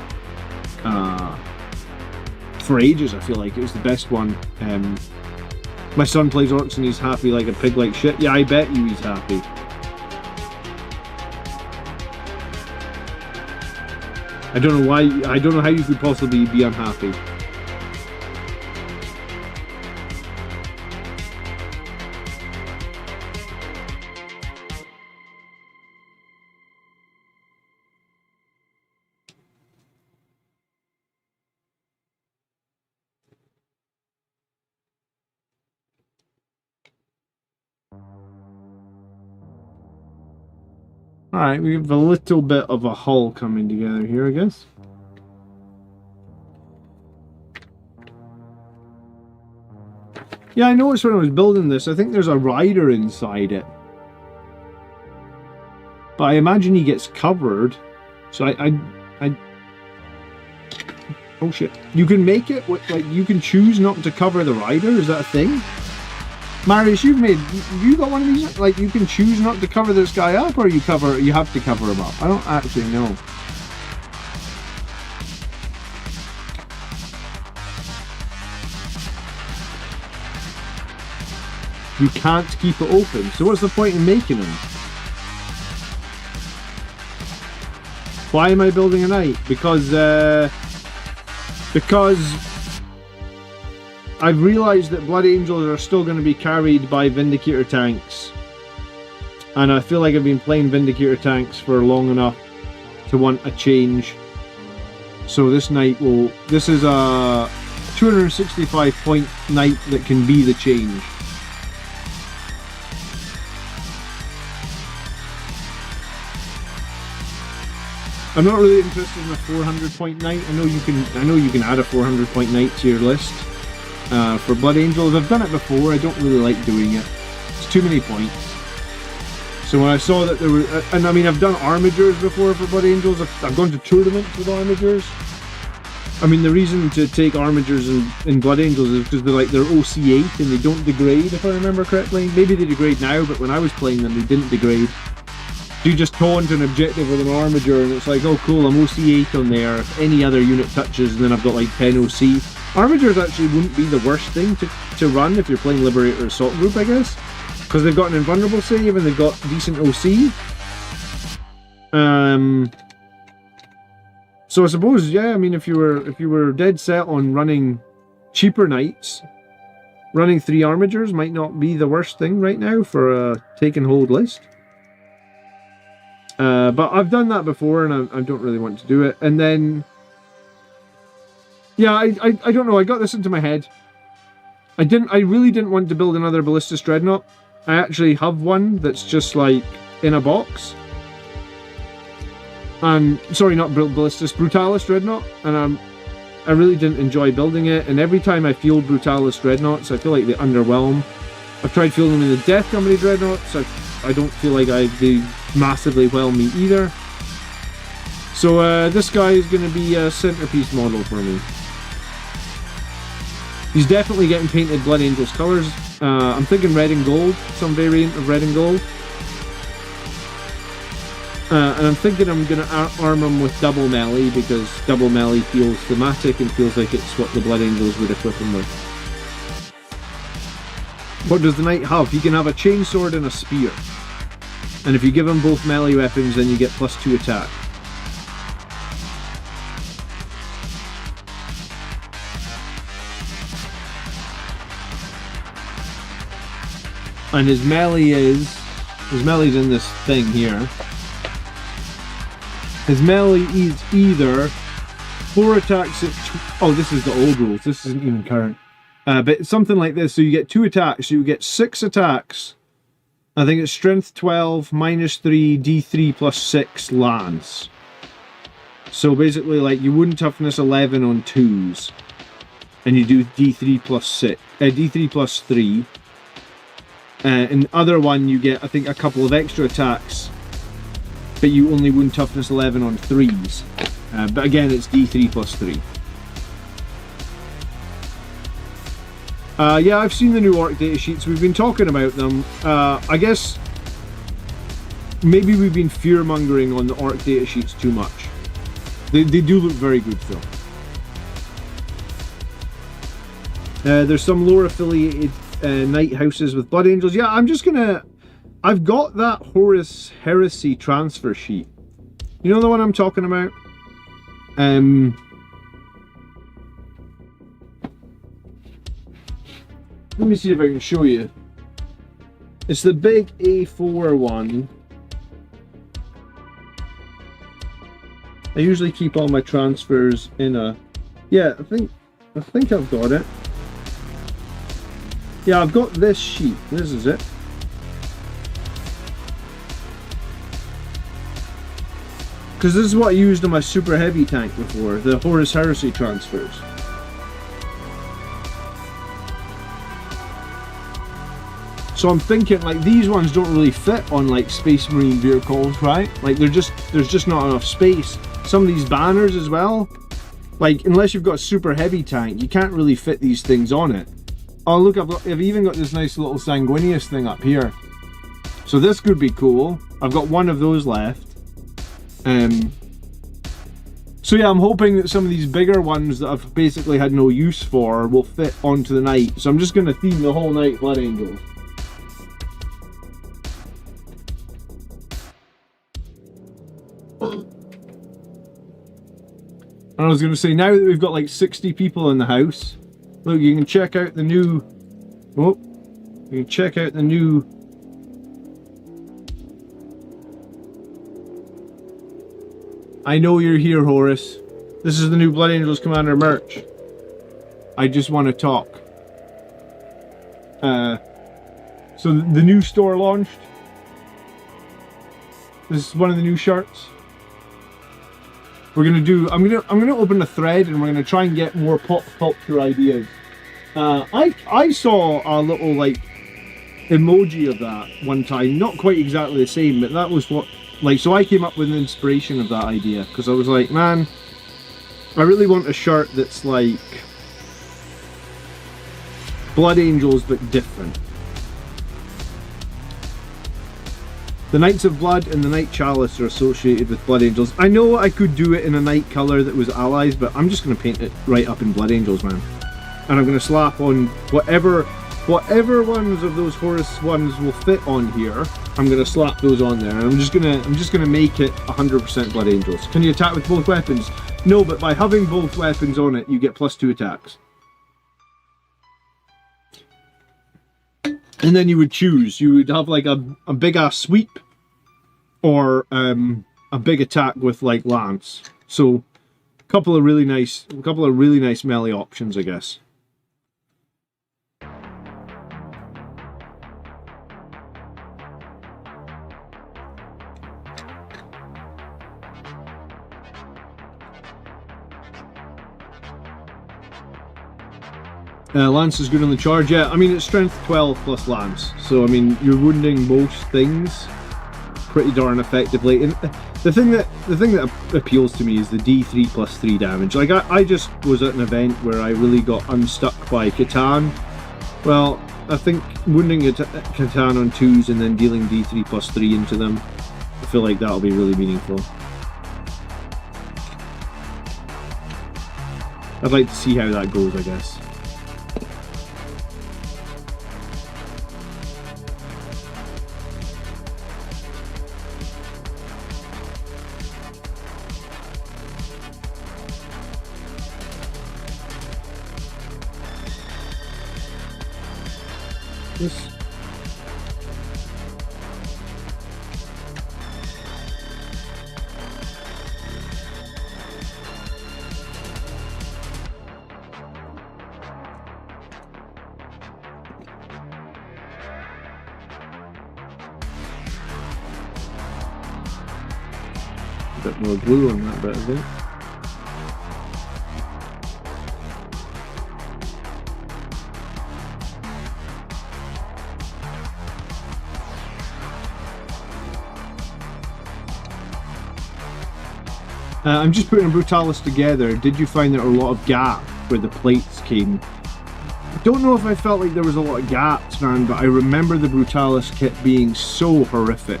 for ages. I feel like it was the best one. My son plays orcs and he's happy like a pig like shit. Yeah, I bet you he's happy. I don't know why. I don't know how you could possibly be unhappy. Alright, we have a little bit of a hull coming together here, I guess. Yeah, I noticed when I was building this, I think there's a rider inside it. But I imagine he gets covered. So I oh shit. You can make it, like, you can choose not to cover the rider? Is that a thing? Marius, you got one of these? Like, you can choose not to cover this guy up, or you have to cover him up? I don't actually know. You can't keep it open, so what's the point in making him? Why am I building a knight? Because I've realised that Blood Angels are still going to be carried by Vindicator tanks. And I feel like I've been playing Vindicator tanks for long enough to want a change. So this knight will... This is a 265 point knight that can be the change. I'm not really interested in a 400 point knight. I know you can add a 400 point knight to your list. For Blood Angels, I've done it before. I don't really like doing it. It's too many points. So when I saw that there were, and I mean, I've done armigers before for Blood Angels. I've gone to tournaments with armigers. I mean, the reason to take armigers in Blood Angels is because they're OC8 and they don't degrade, if I remember correctly. Maybe they degrade now, but when I was playing them, they didn't degrade. You just taunt an objective with an armiger, and it's like, oh cool, I'm OC8 on there. If any other unit touches, and then I've got like 10 OC. Armigers actually wouldn't be the worst thing to run if you're playing Liberator Assault Group, I guess, because they've got an invulnerable save and they've got decent OC. So I suppose, yeah, I mean, if you were dead set on running cheaper knights, running 3 armigers might not be the worst thing right now for a take and hold list. But I've done that before, and I don't really want to do it. And then, yeah, I don't know. I got this into my head. I really didn't want to build another Ballistus Dreadnought. I actually have one that's just like in a box. And sorry, not Ballistus, Brutalis Dreadnought. And I really didn't enjoy building it. And every time I field Brutalis Dreadnoughts, I feel like they underwhelm. I've tried fielding them in the Death Company Dreadnoughts. I don't feel like they massively whelm me either. So this guy is going to be a centerpiece model for me. He's definitely getting painted Blood Angels colours. I'm thinking red and gold, some variant of red and gold. And I'm thinking I'm going to arm him with double melee, because double melee feels thematic and feels like it's what the Blood Angels would equip him with. What does the knight have? He can have a chainsword and a spear. And if you give him both melee weapons, then you get +2 attack. And his melee's in this thing here. His melee is either 4 attacks at... Oh, this is the old rules. This isn't even current. But something like this. So you get 2 attacks. So you get 6 attacks. I think it's strength 12, -3, D3 +6 lance. So basically, like, you wound toughness 11 on 2s. And you do D3 +6. D3 +3. In the other one, you get, I think, a couple of extra attacks, but you only wound toughness 11 on 3s. But again, it's D3 +3. Yeah, I've seen the new orc data sheets. We've been talking about them. I guess maybe we've been fear-mongering on the orc data sheets too much. They do look very good, though. There's some lore affiliated Night houses with Blood Angels. Yeah, I've got that Horus Heresy transfer sheet. You know the one I'm talking about? Let me see if I can show you. It's the big A4 one. I usually keep all my transfers in a... Yeah, I think I've got it. Yeah, I've got this sheet. This is it. Because this is what I used on my super heavy tank before, the Horus Heresy transfers. So I'm thinking, like, these ones don't really fit on, like, Space Marine vehicles, right? Like, there's just not enough space. Some of these banners as well, like, unless you've got a super heavy tank, you can't really fit these things on it. Oh look, I've even got this nice little Sanguinius thing up here. So this could be cool. I've got one of those left. So yeah, I'm hoping that some of these bigger ones that I've basically had no use for will fit onto the knight. So I'm just going to theme the whole knight Blood Angels. And I was going to say, now that we've got like 60 people in the house, look, you can check out the new... Oh, you can check out the new... I know you're here, Horus. This is the new Blood Angels Commander merch. I just want to talk. So the new store launched. This is one of the new shirts. We're gonna do. I'm gonna open a thread and we're gonna try and get more pop culture ideas. I saw a little like emoji of that one time. Not quite exactly the same, but that was what. Like, so I came up with an inspiration of that idea because I was like, man, I really want a shirt that's like Blood Angels but different. The Knights of Blood and the Night Chalice are associated with Blood Angels. I know I could do it in a night colour that was allies, but I'm just going to paint it right up in Blood Angels, man. And I'm going to slap on whatever ones of those Horus ones will fit on here. I'm going to slap those on there, and I'm just gonna make it 100% Blood Angels. Can you attack with both weapons? No, but by having both weapons on it, you get +2 attacks. And then you would choose. You would have like a big ass sweep, or a big attack with like lance. So a couple of really nice melee options, I guess. Lance is good on the charge. Yeah, I mean it's strength 12 plus lance, so I mean you're wounding most things pretty darn effectively. And the thing that appeals to me is the D3 plus 3 damage. Like I just was at an event where I really got unstuck by Catan. Well, I think wounding Catan on 2s and then dealing D3 plus 3 into them, I feel like that'll be really meaningful. I'd like to see how that goes, I guess. this. A bit more glue on that bit, I think. I'm just putting a Brutalis together. Did you find there were a lot of gaps where the plates came? I don't know if I felt like there was a lot of gaps, man, but I remember the Brutalis kit being so horrific.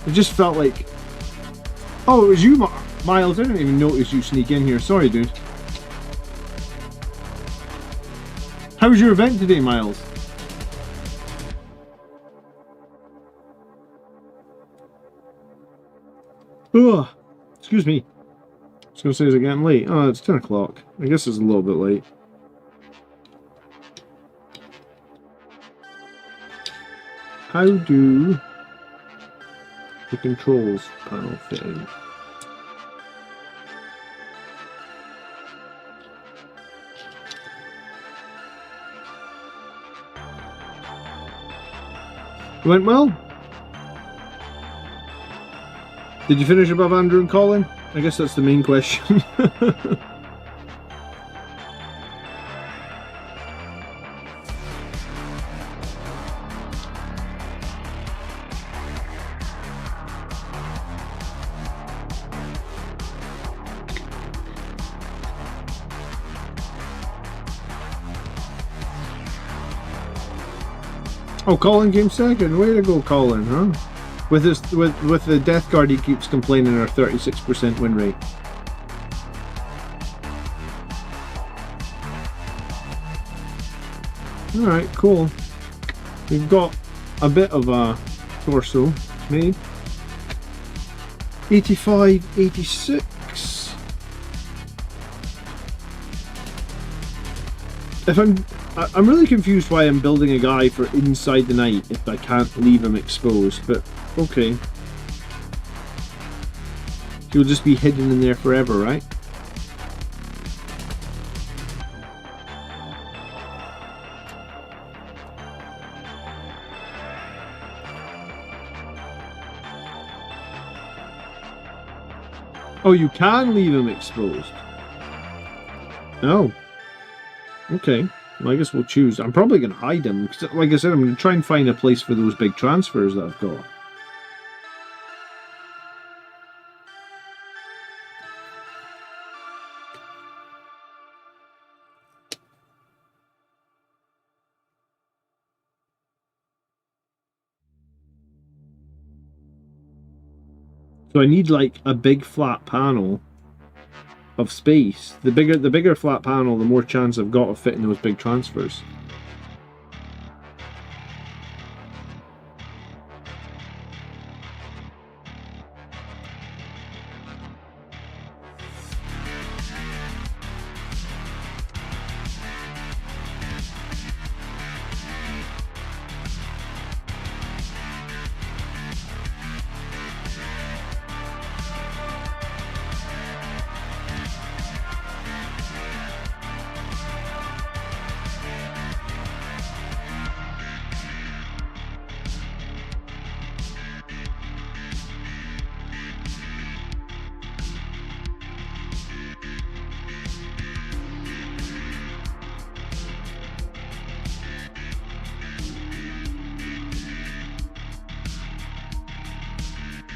It just felt like... Oh, it was you, Miles. I didn't even notice you sneak in here. Sorry, dude. How was your event today, Miles? Ugh. Excuse me. I was going to say, is it getting late? Oh, it's 10 o'clock. I guess it's a little bit late. How do the controls panel fit in? Went well? Did you finish above Andrew and Colin? I guess that's the main question. Oh, Colin came second. Way to go, Colin, huh? With his with the Death Guard, he keeps complaining our 36% win rate. Alright, cool. We've got a bit of a torso made. 85, 86. I'm really confused why I'm building a guy for inside the night if I can't leave him exposed, but okay. He'll just be hidden in there forever, right? Oh, you can leave him exposed. Oh. Okay. Well, I guess we'll choose. I'm probably going to hide him, because, like I said, I'm going to try and find a place for those big transfers that I've got. So I need like a big flat panel of space. The bigger flat panel, the more chance I've got of fitting those big transfers.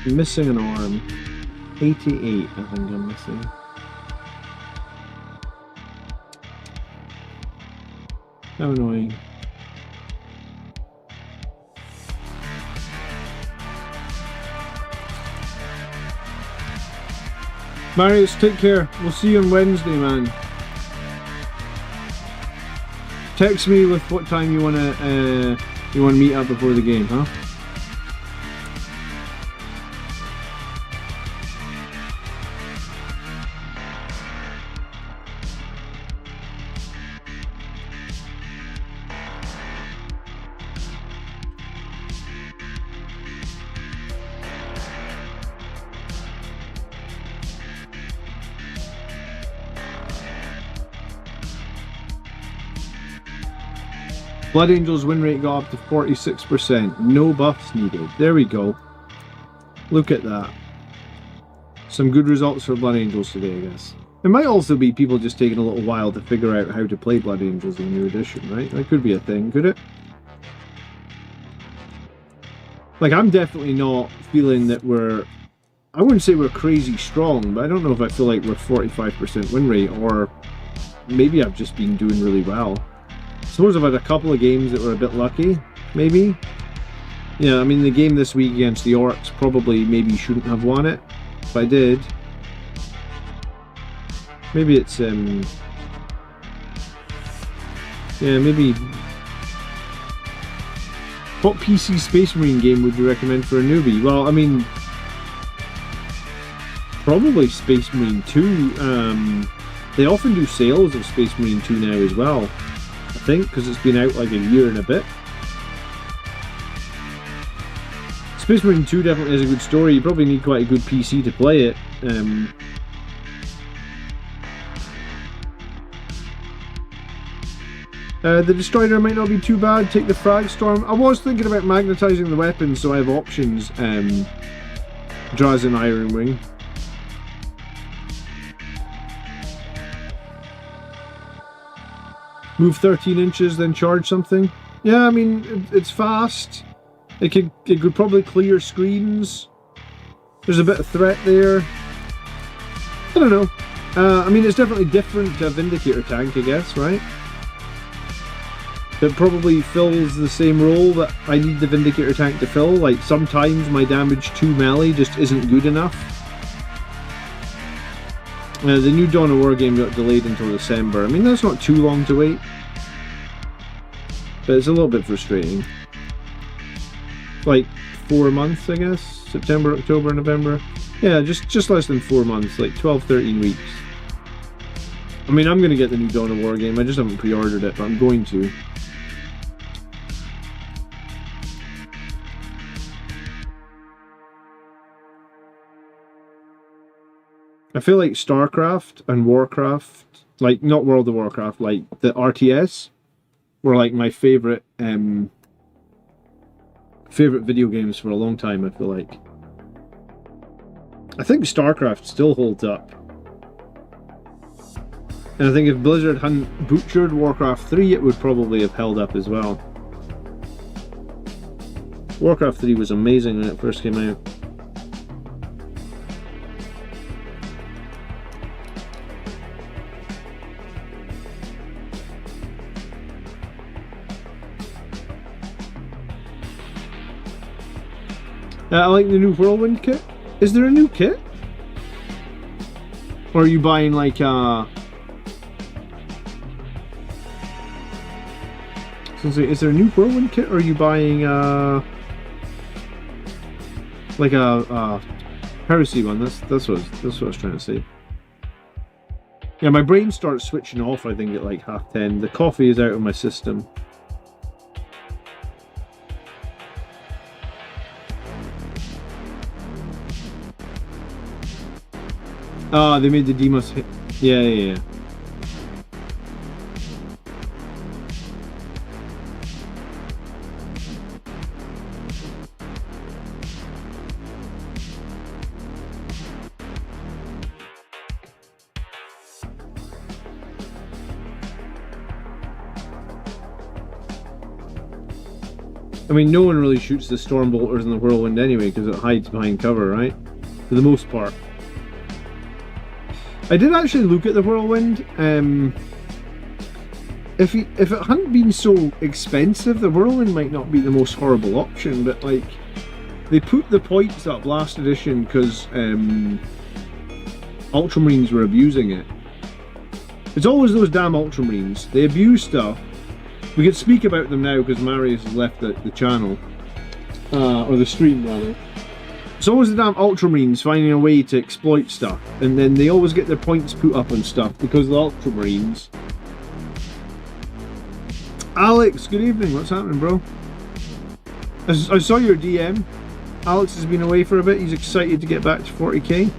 I'm missing an arm. 88, I think I'm missing. How annoying. Marius, take care. We'll see you on Wednesday, man. Text me with what time you wanna meet up before the game, huh? Blood Angel's win rate got up to 46%. No buffs needed. There we go. Look at that. Some good results for Blood Angels today, I guess. It might also be people just taking a little while to figure out how to play Blood Angels in the new edition, right? That could be a thing, could it? Like, I'm definitely not feeling that we're... I wouldn't say we're crazy strong, but I don't know if I feel like we're 45% win rate, or maybe I've just been doing really well. I suppose I've had a couple of games that were a bit lucky, maybe. Yeah, I mean, the game this week against the Orcs probably maybe shouldn't have won it, if I did. Maybe it's, yeah, maybe... What PC Space Marine game would you recommend for a newbie? Well, I mean... Probably Space Marine 2. They often do sales of Space Marine 2 now as well, I think, because it's been out like a year and a bit. Space Marine 2 definitely has a good story. You probably need quite a good PC to play it. The Destroyer might not be too bad. Take the Frag Storm. I was thinking about magnetizing the weapons so I have options. Drazen Iron Wing. Move 13 inches, then charge something. Yeah, I mean, it's fast. It could probably clear screens. There's a bit of threat there. I don't know. I mean, it's definitely different to a Vindicator tank, I guess, right? It probably fills the same role that I need the Vindicator tank to fill. Like, sometimes my damage to melee just isn't good enough. The new Dawn of War game got delayed until December. I mean, that's not too long to wait. But it's a little bit frustrating. Like 4 months, I guess. September, October, November. Yeah, just less than 4 months, like 12, 13 weeks. I mean, I'm going to get the new Dawn of War game. I just haven't pre-ordered it, but I'm going to. I feel like StarCraft and Warcraft, like not World of Warcraft, like the RTS, were like my favorite video games for a long time. I feel like. I think StarCraft still holds up, and I think if Blizzard hadn't butchered Warcraft 3, it would probably have held up as well. Warcraft 3 was amazing when it first came out. I like the new Whirlwind kit. Is there a new kit? Or are you buying like is there a new Whirlwind kit, or are you buying like a Heresy one? That's what I was trying to say. Yeah, my brain starts switching off, I think, at like 10:30. The coffee is out of my system. Ah, they made the Demos hit. Yeah. I mean, no one really shoots the Stormbolters and the Whirlwind anyway, because it hides behind cover, right? For the most part. I did actually look at the Whirlwind. If it hadn't been so expensive, the Whirlwind might not be the most horrible option, but like, they put the points up last edition because Ultramarines were abusing it. It's always those damn Ultramarines. They abuse stuff. We could speak about them now because Marius has left the channel. Or the stream, rather. It's always the damn Ultramarines finding a way to exploit stuff. And then they always get their points put up on stuff because the Ultramarines. Alex, good evening. What's happening, bro? I saw your DM. Alex has been away for a bit. He's excited to get back to 40k.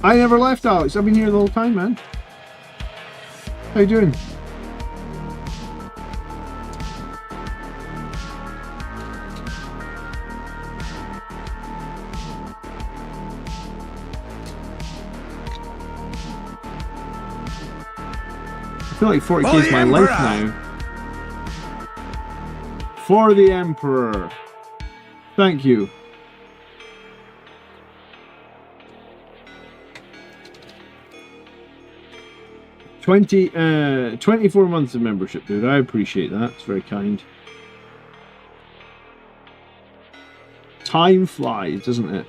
I never left, Alex. I've been here the whole time, man. How you doing? feel like 40k is my life now. For the Emperor. Thank you. $24 months of membership, dude. I appreciate that. It's very kind. Time flies, doesn't it?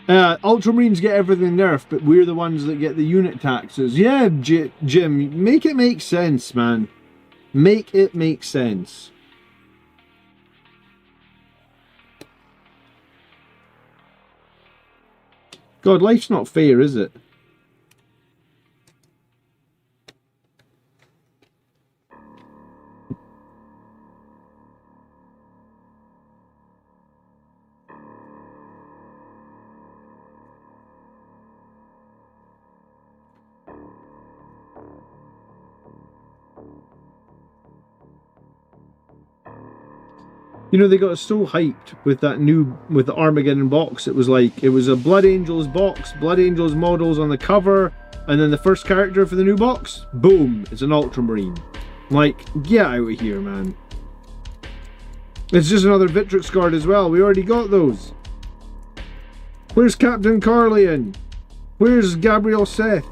Ultramarines get everything nerfed, but we're the ones that get the unit taxes. Yeah, Jim, make it make sense, man. Make it make sense. God, life's not fair, is it? You know, they got so hyped with that with the Armageddon box. It was like, it was a Blood Angels box, Blood Angels models on the cover, and then the first character for the new box, boom, it's an Ultramarine. Like, get out of here, man. It's just another Victrix card as well. We already got those. Where's Captain Carlian? Where's Gabriel Seth?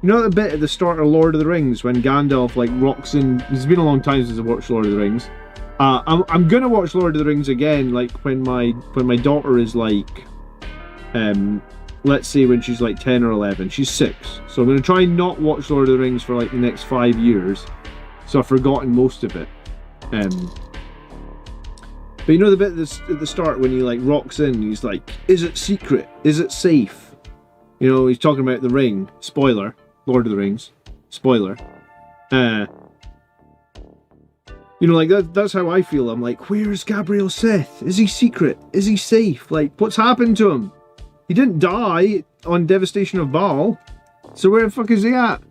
You know the bit at the start of Lord of the Rings when Gandalf like rocks in. It's been a long time since I've watched Lord of the Rings. I'm gonna watch Lord of the Rings again, like when my daughter is like, let's say when she's like 10 or 11. She's 6, so I'm gonna try and not watch Lord of the Rings for like the next 5 years. So I've forgotten most of it. But you know the bit at the start when he like rocks in, he's like, "Is it secret? Is it safe?" You know, he's talking about the ring. Spoiler. Lord of the Rings. Spoiler. You know, like, that's how I feel. I'm like, where's Gabriel Seth? Is he secret? Is he safe? Like, what's happened to him? He didn't die on Devastation of Baal. So where the fuck is he at?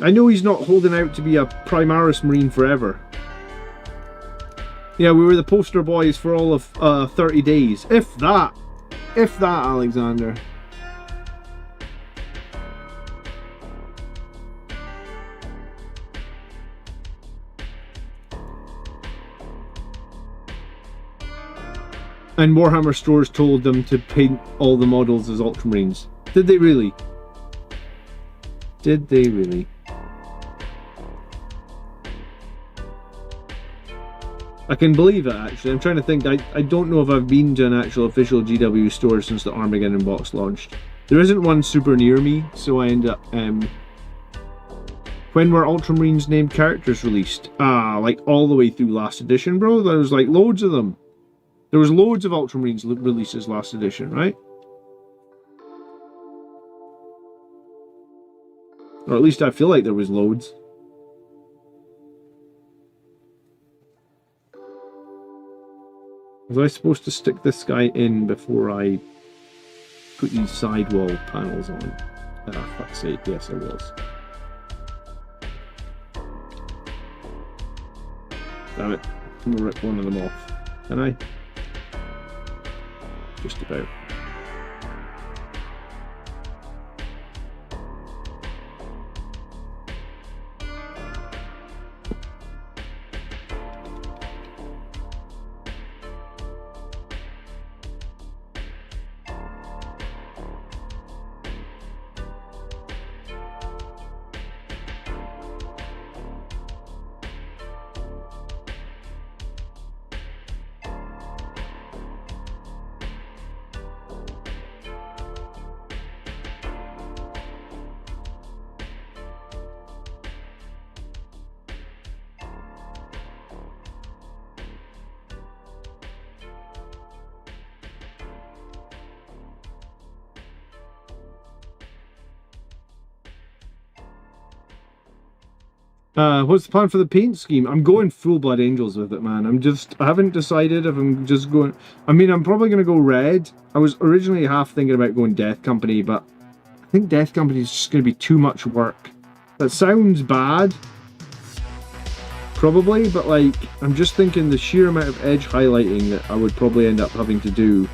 I know he's not holding out to be a Primaris Marine forever. Yeah, we were the poster boys for all of 30 days. If that. If that, Alexander. And Warhammer stores told them to paint all the models as Ultramarines. Did they really? Did they really? I can believe it, actually. I'm trying to think. I don't know if I've been to an actual official GW store since the Armageddon box launched. There isn't one super near me, so I end up... when were Ultramarines named characters released? Like all the way through last edition, bro. There was like loads of them. There was loads of Ultramarines releases last edition, right? Or at least I feel like there was loads. Was I supposed to stick this guy in before I put these sidewall panels on? Fuck's sake, yes I was. Damn it, I'm gonna rip one of them off. Can I? Just about. What's the plan for the paint scheme? I'm going full Blood Angels with it, man. I haven't decided if I'm just going... I mean, I'm probably going to go red. I was originally half thinking about going Death Company, but I think Death Company is just going to be too much work. That sounds bad. Probably, but like, I'm just thinking the sheer amount of edge highlighting that I would probably end up having to do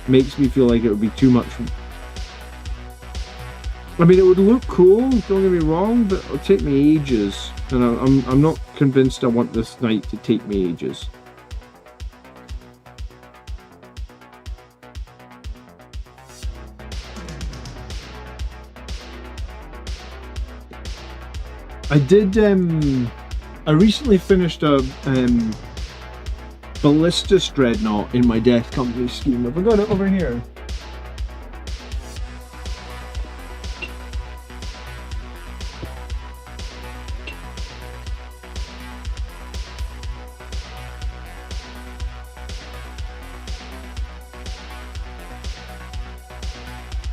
makes me feel like it would be too much. I mean, it would look cool, don't get me wrong, but it'll take me ages. And I'm not convinced I want this night to take me ages. I did, I recently finished a Ballistus Dreadnought in my Death Company scheme. Have I got it over here?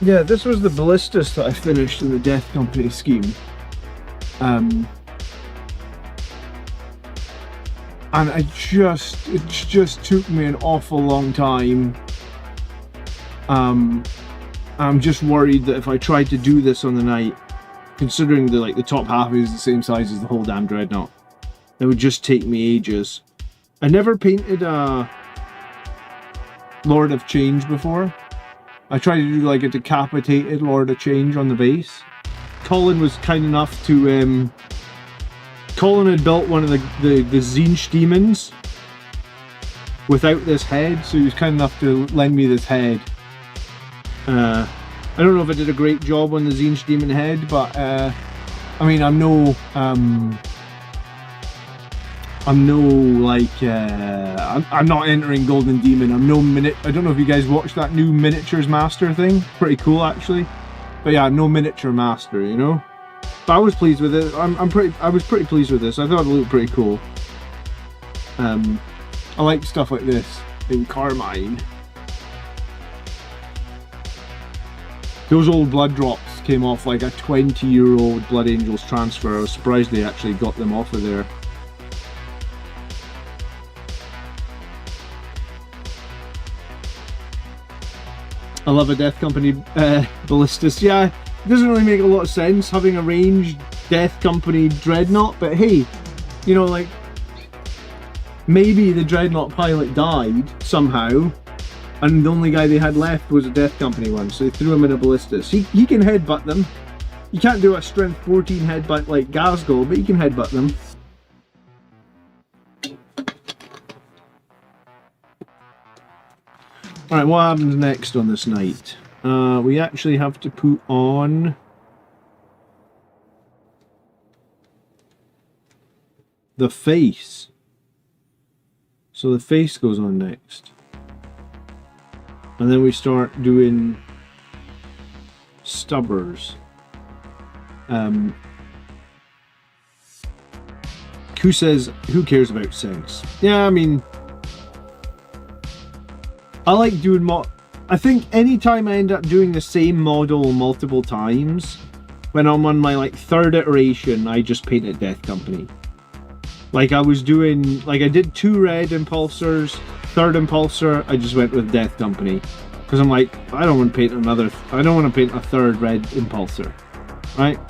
Yeah, this was the Ballistus that I finished in the Death Company scheme. And it just took me an awful long time. I'm just worried that if I tried to do this on the night, considering the top half is the same size as the whole damn Dreadnought, it would just take me ages. I never painted a Lord of Change before. I tried to do like a decapitated Lord of Change on the base. Colin was kind enough to, Colin had built one of the Tzeentch demons without this head, so he was kind enough to lend me this head. I don't know if I did a great job on the Tzeentch demon head, but I mean, I'm not entering Golden Demon. I don't know if you guys watched that new Miniatures Master thing. Pretty cool, actually. But yeah, no miniature master, you know. But I was pleased with it. I was pretty pleased with this. I thought it looked pretty cool. I like stuff like this in Carmine. Those old blood drops came off like a 20-year-old Blood Angels transfer. I was surprised they actually got them off of there. I love a Death Company Ballistus. Yeah, it doesn't really make a lot of sense having a ranged Death Company Dreadnought, but hey, you know, like, maybe the Dreadnought pilot died somehow, and the only guy they had left was a Death Company one, so they threw him in a Ballistus. He can headbutt them. You can't do a strength 14 headbutt like Gazgul, but you can headbutt them. Alright, what happens next on this night? We actually have to put on the face. So the face goes on next. And then we start doing stubbers. Who says, who cares about sense? Yeah, I mean, I like doing I think anytime I end up doing the same model multiple times, when I'm on my like third iteration, I just paint it Death Company. Like I was doing, like I did 2 red impulsors, third impulsor, I just went with Death Company. Because I'm like, I don't want to paint a third red impulsor, right?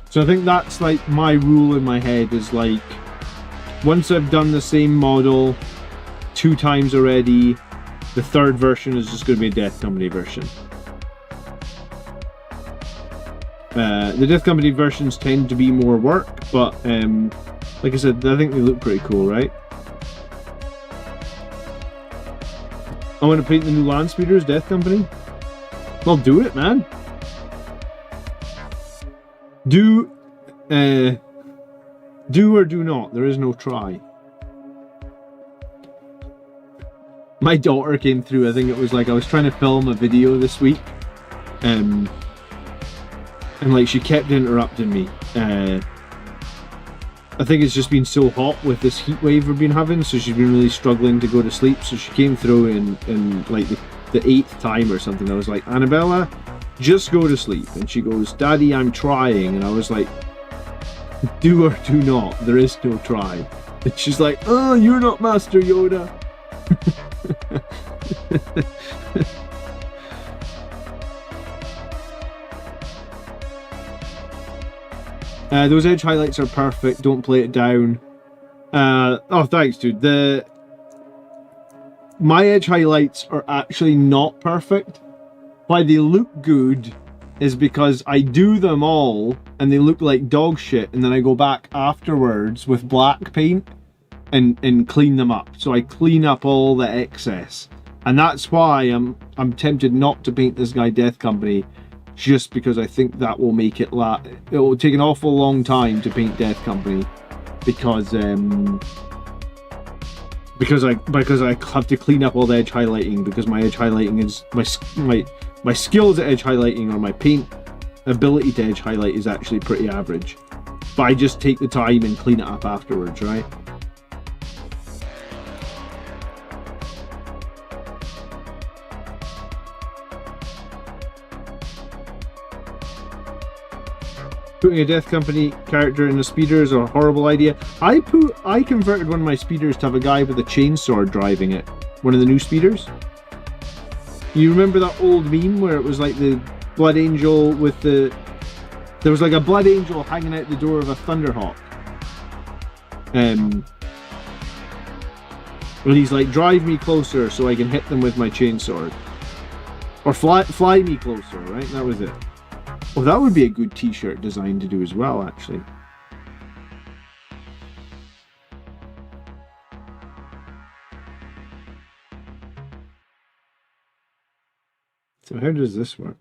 So I think that's like my rule in my head is like, once I've done the same model 2 times already, the third version is just going to be a Death Company version. The Death Company versions tend to be more work, but like I said, I think they look pretty cool, right? I want to paint the new Land Speeders, Death Company. Well, do it, man. Do or do not. There is no try. My daughter came through, I think it was like I was trying to film a video this week, and like she kept interrupting me. I think it's just been so hot with this heat wave we've been having, so she's been really struggling to go to sleep, so she came through in like the 8th time or something. I was like, Annabella, just go to sleep. And she goes, Daddy, I'm trying. And I was like, do or do not, there is no try. And she's like, oh, you're not Master Yoda. Those edge highlights are perfect, don't play it down. Oh, thanks, dude. The my edge highlights are actually not perfect. Why they look good is because I do them all and they look like dog shit, and then I go back afterwards with black paint and clean them up. So I clean up all the excess, and that's why I'm tempted not to paint this guy Death Company, just because I think that will make it it will take an awful long time to paint Death Company, because I have to clean up all the edge highlighting, because my edge highlighting is my skills at edge highlighting, or my paint ability to edge highlight, is actually pretty average. But I just take the time and clean it up afterwards, right? Putting a Death Company character in a speeder is a horrible idea. I converted one of my speeders to have a guy with a chainsaw driving it. One of the new speeders. You remember that old meme where it was like the Blood Angel with there was like a Blood Angel hanging out the door of a Thunderhawk. And he's like, drive me closer so I can hit them with my chainsaw. Or fly me closer, right? That was it. Well, that would be a good t-shirt design to do as well, actually. So how does this work?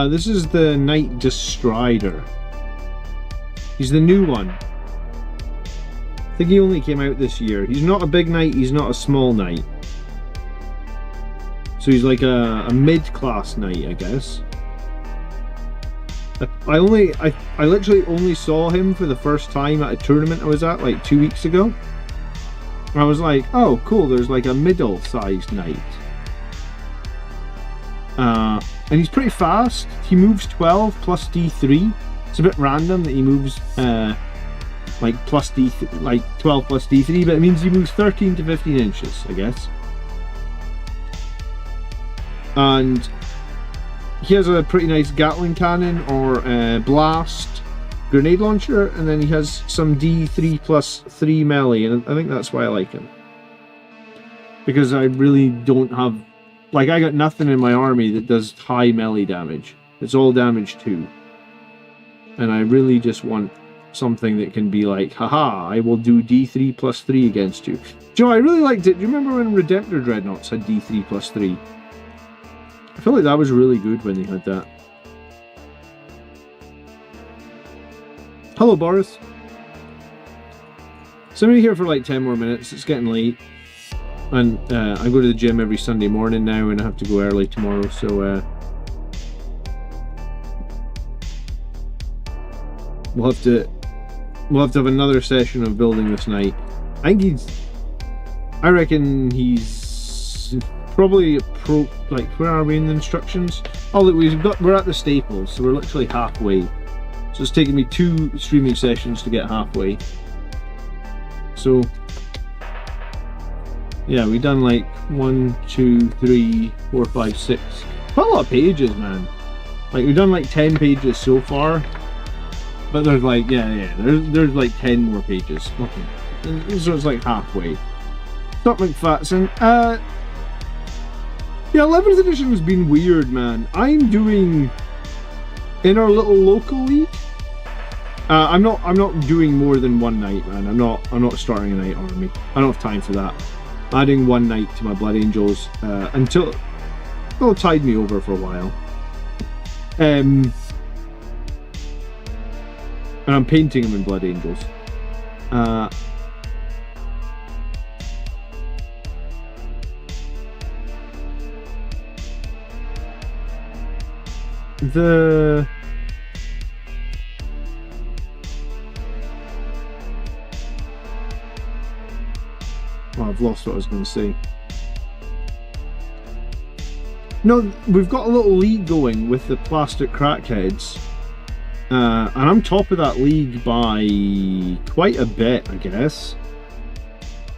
This is the Knight Destrider. He's the new one. I think he only came out this year. He's not a big knight, he's not a small knight. So he's like a mid-class knight, I guess. I literally only saw him for the first time at a tournament I was at like 2 weeks ago. I was like, oh cool, there's like a middle-sized knight. And he's pretty fast. He moves 12 plus D3. It's a bit random that he moves like 12 plus D3, but it means he moves 13 to 15 inches, I guess. And he has a pretty nice Gatling cannon or blast grenade launcher, and then he has some D3 plus 3 melee, and I think that's why I like him. Because I really don't have... Like, I got nothing in my army that does high melee damage. It's all damage 2. And I really just want something that can be like, haha, I will do D3 plus 3 against you. Joe, I really liked it. Do you remember when Redemptor Dreadnoughts had D3 plus 3? I feel like that was really good when they had that. Hello, Boris. So I'm going to here for like 10 more minutes. It's getting late. And I go to the gym every Sunday morning now, and I have to go early tomorrow, so we'll have to have another session of building this knight. I reckon he's probably like, where are we in the instructions? Oh look, we're at the staples, so we're literally halfway. So it's taken me 2 streaming sessions to get halfway. So yeah, we've done like 1, 2, 3, 4, 5, 6. Quite a lot of pages, man. Like, we've done like 10 pages so far. But there's like, there's like 10 more pages. Okay. So it's like halfway. Stop McFatson. Yeah, 11th edition has been weird, man. I'm doing... In our little local league, I'm not doing more than one knight, man. I'm not starting a knight army. I don't have time for that. Adding one knight to my Blood Angels until it'll tide me over for a while. And I'm painting them in Blood Angels. I've lost what I was going to say. No, we've got a little league going with the plastic crackheads. And I'm top of that league by quite a bit, I guess.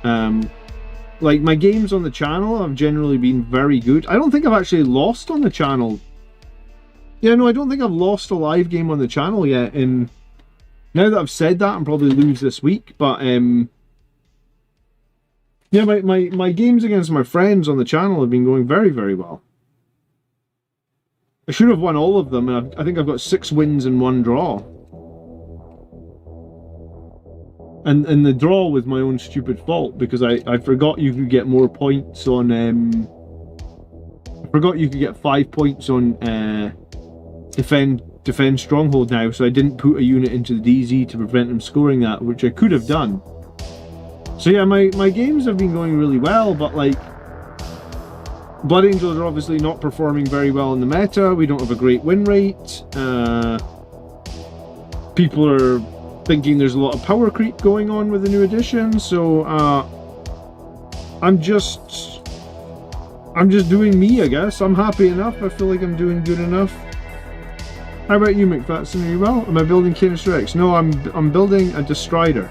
Like, my games on the channel have generally been very good. I don't think I've actually lost on the channel. Yeah, no, I don't think I've lost a live game on the channel yet. And now that I've said that, I'm probably lose this week. But, yeah, my games against my friends on the channel have been going very, very well. I should have won all of them, and I think I've got 6 wins and 1 draw. And the draw was my own stupid fault, because I forgot you could get more points on... I forgot you could get 5 points on defend stronghold now, so I didn't put a unit into the DZ to prevent them scoring that, which I could have done. So yeah, my games have been going really well, but like... Blood Angels are obviously not performing very well in the meta. We don't have a great win rate. People are thinking there's a lot of power creep going on with the new edition, so I'm just doing me, I guess. I'm happy enough. I feel like I'm doing good enough. How about you, McFatson? Are you well? Am I building Canis Rex? No, I'm building a Destrider.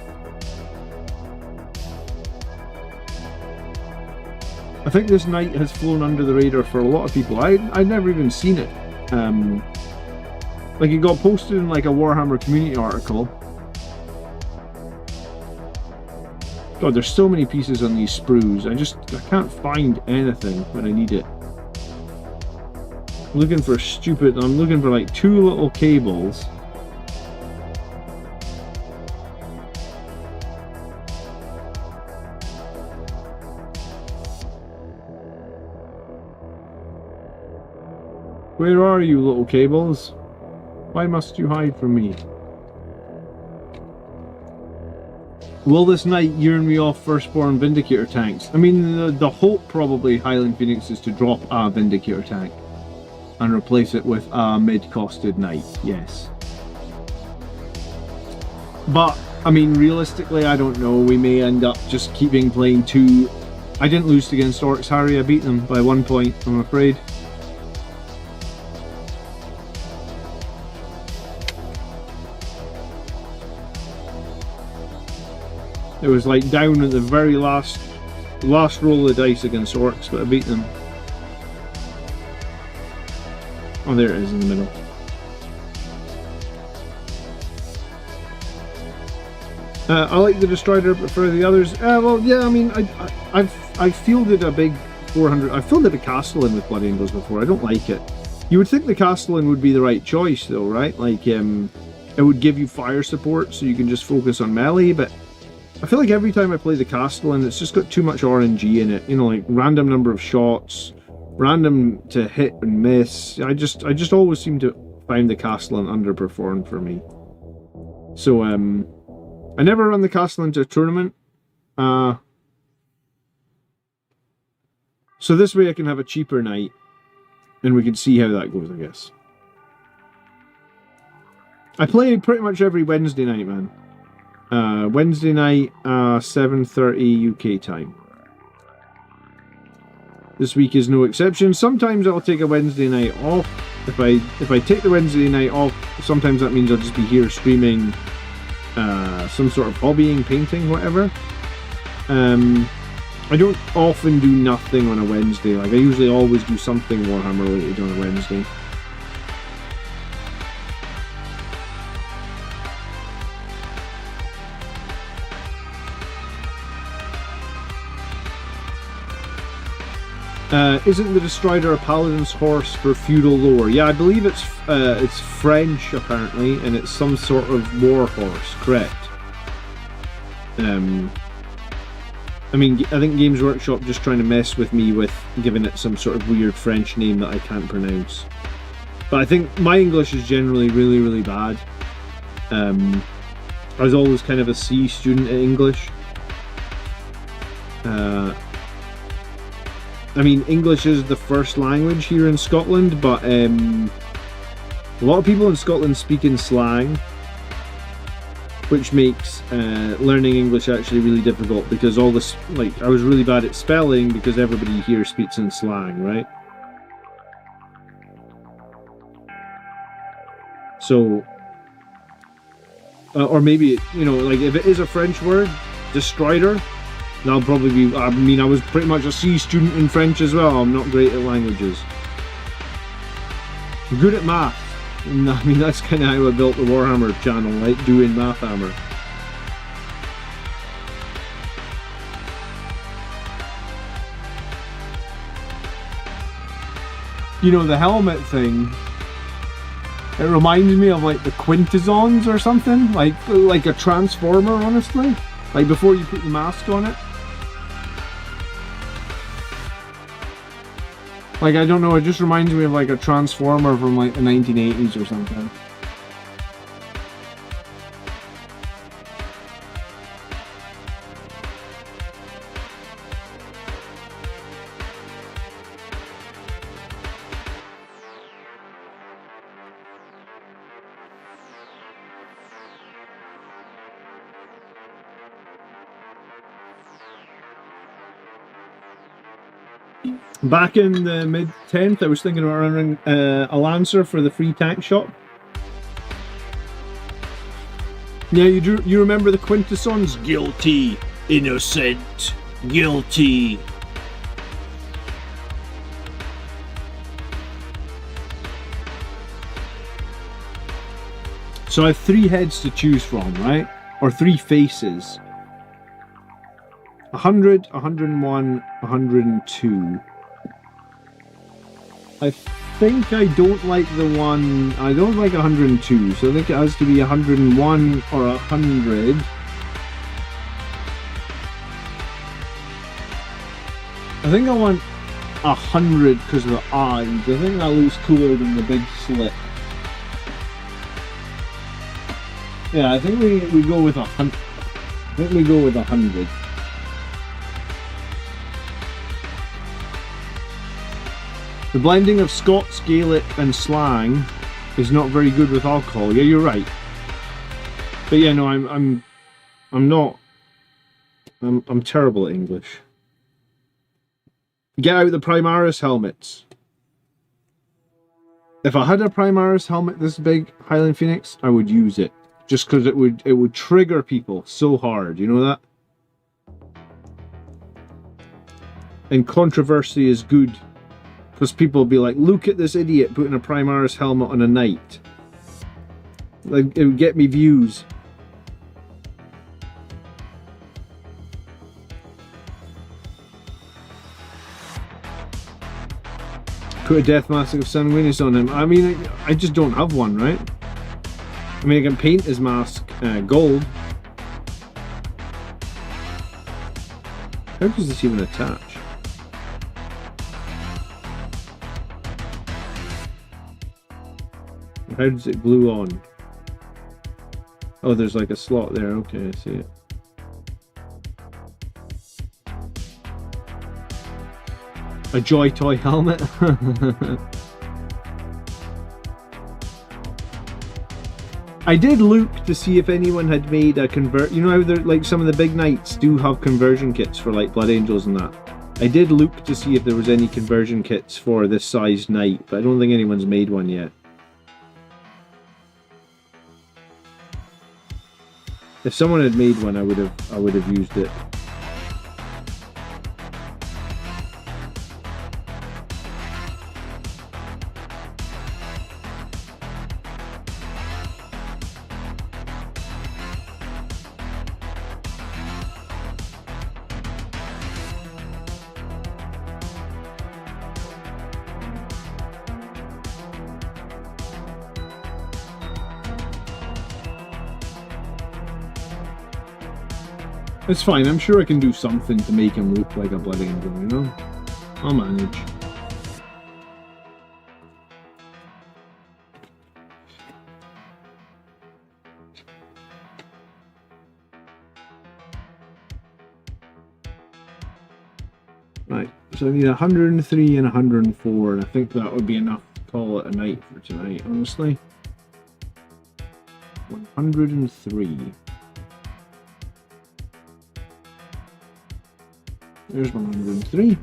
I think this knight has flown under the radar for a lot of people. I'd never even seen it. Like, it got posted in like a Warhammer community article. God, there's so many pieces on these sprues. I can't find anything when I need it. I'm looking for I'm looking for like 2 little cables. Where are you, little cables? Why must you hide from me? Will this knight yearn me off Firstborn Vindicator tanks? I mean, the hope probably Highland Phoenix is to drop a Vindicator tank and replace it with a mid-costed knight, yes. But, I mean, realistically, I don't know. We may end up just keeping playing 2. I didn't lose against Orcs, Harry. I beat them by 1 point, I'm afraid. It was like down at the very last roll of the dice against Orcs, but I beat them. Oh, there it is in the middle. I like the Destroyer, but for the others, well, yeah. I mean, I've fielded a big 400. I've fielded a Castellan with Blood Angels before. I don't like it. You would think the Castellan would be the right choice, though, right? Like, it would give you fire support, so you can just focus on melee, but I feel like every time I play the Castellan, it's just got too much RNG in it. You know, like random number of shots, random to hit and miss. I just always seem to find the Castellan underperformed for me. So I never run the Castellan to a tournament. So this way I can have a cheaper knight, and we can see how that goes, I guess. I play pretty much every Wednesday night, man. Wednesday night, 7:30 UK time. This week is no exception. Sometimes I'll take a Wednesday night off. If I take the Wednesday night off, sometimes that means I'll just be here streaming some sort of hobbying, painting, whatever. I don't often do nothing on a Wednesday. Like, I usually always do something Warhammer related on a Wednesday. Isn't the Destroyer a paladin's horse for feudal lore? Yeah, I believe it's French apparently, and it's some sort of war horse, correct? I mean, I think Games Workshop just trying to mess with me with giving it some sort of weird French name that I can't pronounce. But I think my English is generally really, really bad. I was always kind of a C student at English. I mean, English is the first language here in Scotland, but a lot of people in Scotland speak in slang. which makes learning English actually really difficult, because all this, like, I was really bad at spelling because everybody here speaks in slang, right? So, or maybe, you know, like if it is a French word, destroyer, that'll probably be, I mean, I was pretty much a C student in French as well. I'm not great at languages. I'm good at math. And I mean, that's kind of how I built the Warhammer channel, right? Doing Math Hammer. You know, the helmet thing, it reminds me of like the Quintessons or something, like a Transformer, honestly. Like before you put the mask on it. Like, I don't know, it just reminds me of like a Transformer from like the 1980s or something. Back in the mid-10th, I was thinking about running a Lancer for the free tank shop. Yeah, you remember the Quintessons? Guilty, innocent, guilty. So I have 3 heads to choose from, right? Or 3 faces. 100, 101, 102. I think I don't like the one, I don't like 102, so I think it has to be 101 or 100. I think I want 100 because of the eyes. I think that looks cooler than the big slit. Yeah, I think we go with 100. I think we go with 100. The blending of Scots, Gaelic and slang is not very good with alcohol. Yeah, you're right. But yeah, no, I'm terrible at English. Get out the Primaris helmets. If I had a Primaris helmet this big, Highland Phoenix, I would use it. Just because it would trigger people so hard, you know that? And controversy is good. Because people will be like, look at this idiot putting a Primaris helmet on a knight. Like, it would get me views. Put a death mask of sanguinis on him. I mean, I just don't have one, right? I mean, I can paint his mask gold. How does this even attach? How does it glue on? Oh, there's like a slot there. Okay, I see it. A Joy Toy helmet? I did look to see if anyone had made a convert. You know how like some of the big knights do have conversion kits for like Blood Angels and that. I did look to see if there was any conversion kits for this size knight, but I don't think anyone's made one yet. If someone had made one, I would have used it. It's fine, I'm sure I can do something to make him look like a Blood Angel, you know? I'll manage. Right, so I need 103 and 104, and I think that would be enough to call it a night for tonight, honestly. 103. There's 103.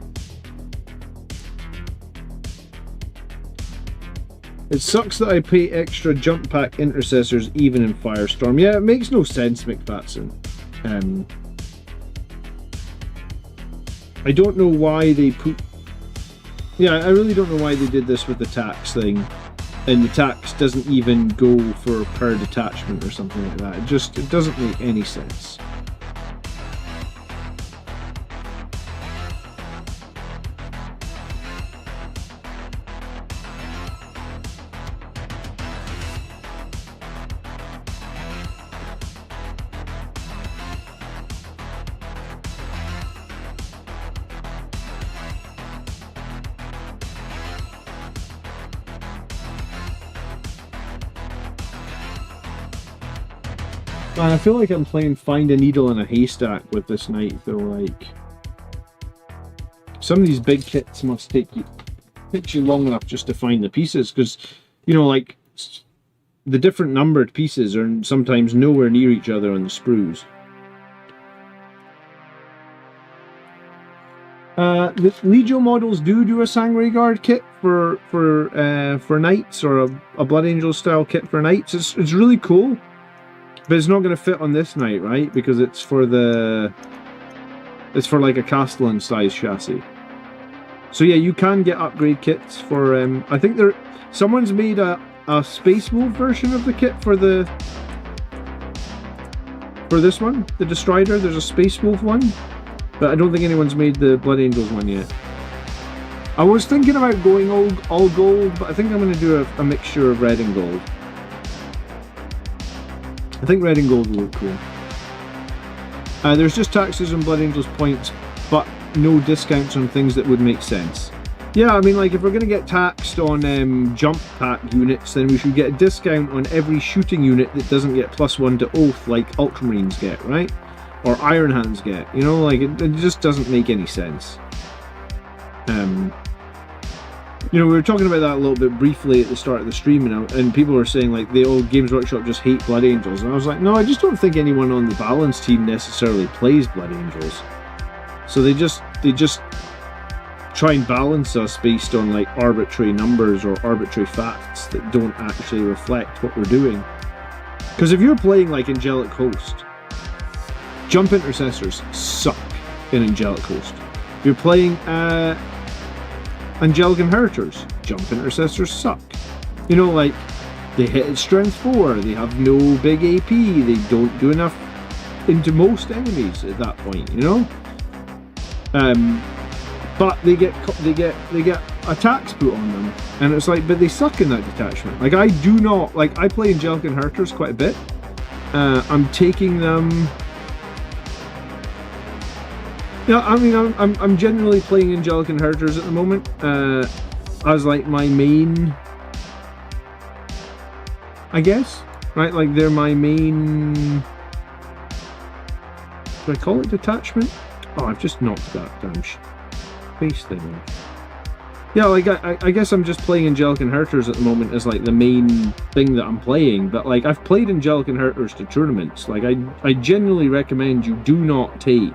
It sucks that I pay extra jump pack intercessors even in Firestorm. Yeah, it makes no sense, McFatson. I don't know why they put... Yeah, I really don't know why they did this with the tax thing. And the tax doesn't even go for per detachment or something like that. It doesn't make any sense. Man, I feel like I'm playing Find a Needle in a Haystack with this knight, though. Like, some of these big kits must take you long enough just to find the pieces, because, you know, like, the different numbered pieces are sometimes nowhere near each other on the sprues. The Legio models do a Sangre Guard kit for knights, or a Blood Angel style kit for knights. It's really cool. But it's not going to fit on this knight, right? Because it's for like a Castellan size chassis. So yeah, you can get upgrade kits for. I think someone's made a Space Wolf version of the kit for this one, the Destrider. There's a Space Wolf one, but I don't think anyone's made the Blood Angels one yet. I was thinking about going all gold, but I think I'm going to do a mixture of red and gold. I think red and gold will look cool. There's just taxes on Blood Angels points, but no discounts on things that would make sense. Yeah, I mean, like, if we're going to get taxed on jump pack units, then we should get a discount on every shooting unit that doesn't get +1 to Oath like Ultramarines get, right? Or Iron Hands get. You know, like, it just doesn't make any sense. You know, we were talking about that a little bit briefly at the start of the stream, and people were saying, like, the old Games Workshop just hate Blood Angels. And I was like, no, I just don't think anyone on the balance team necessarily plays Blood Angels. So they just try and balance us based on, like, arbitrary numbers or arbitrary facts that don't actually reflect what we're doing. Because if you're playing, like, Angelic Host, jump intercessors suck in Angelic Host. If you're playing Angelic Inheritors, jump intercessors suck. You know, like, they hit at strength 4, they have no big AP, they don't do enough into most enemies at that point, you know? But they get attacks put on them, and it's like, but they suck in that detachment. Like, I do not, like, I play Angelic Inheritors quite a bit. I'm taking them. Yeah, I mean, I'm generally playing Angelic Inheritors at the moment as, like, my main, I guess, right? Like, they're my main. Do I call it detachment? Oh, I've just knocked that damn face thing off. Yeah, like, I guess I'm just playing Angelic Inheritors at the moment as, like, the main thing that I'm playing. But, like, I've played Angelic Inheritors to tournaments. Like, I genuinely recommend you do not take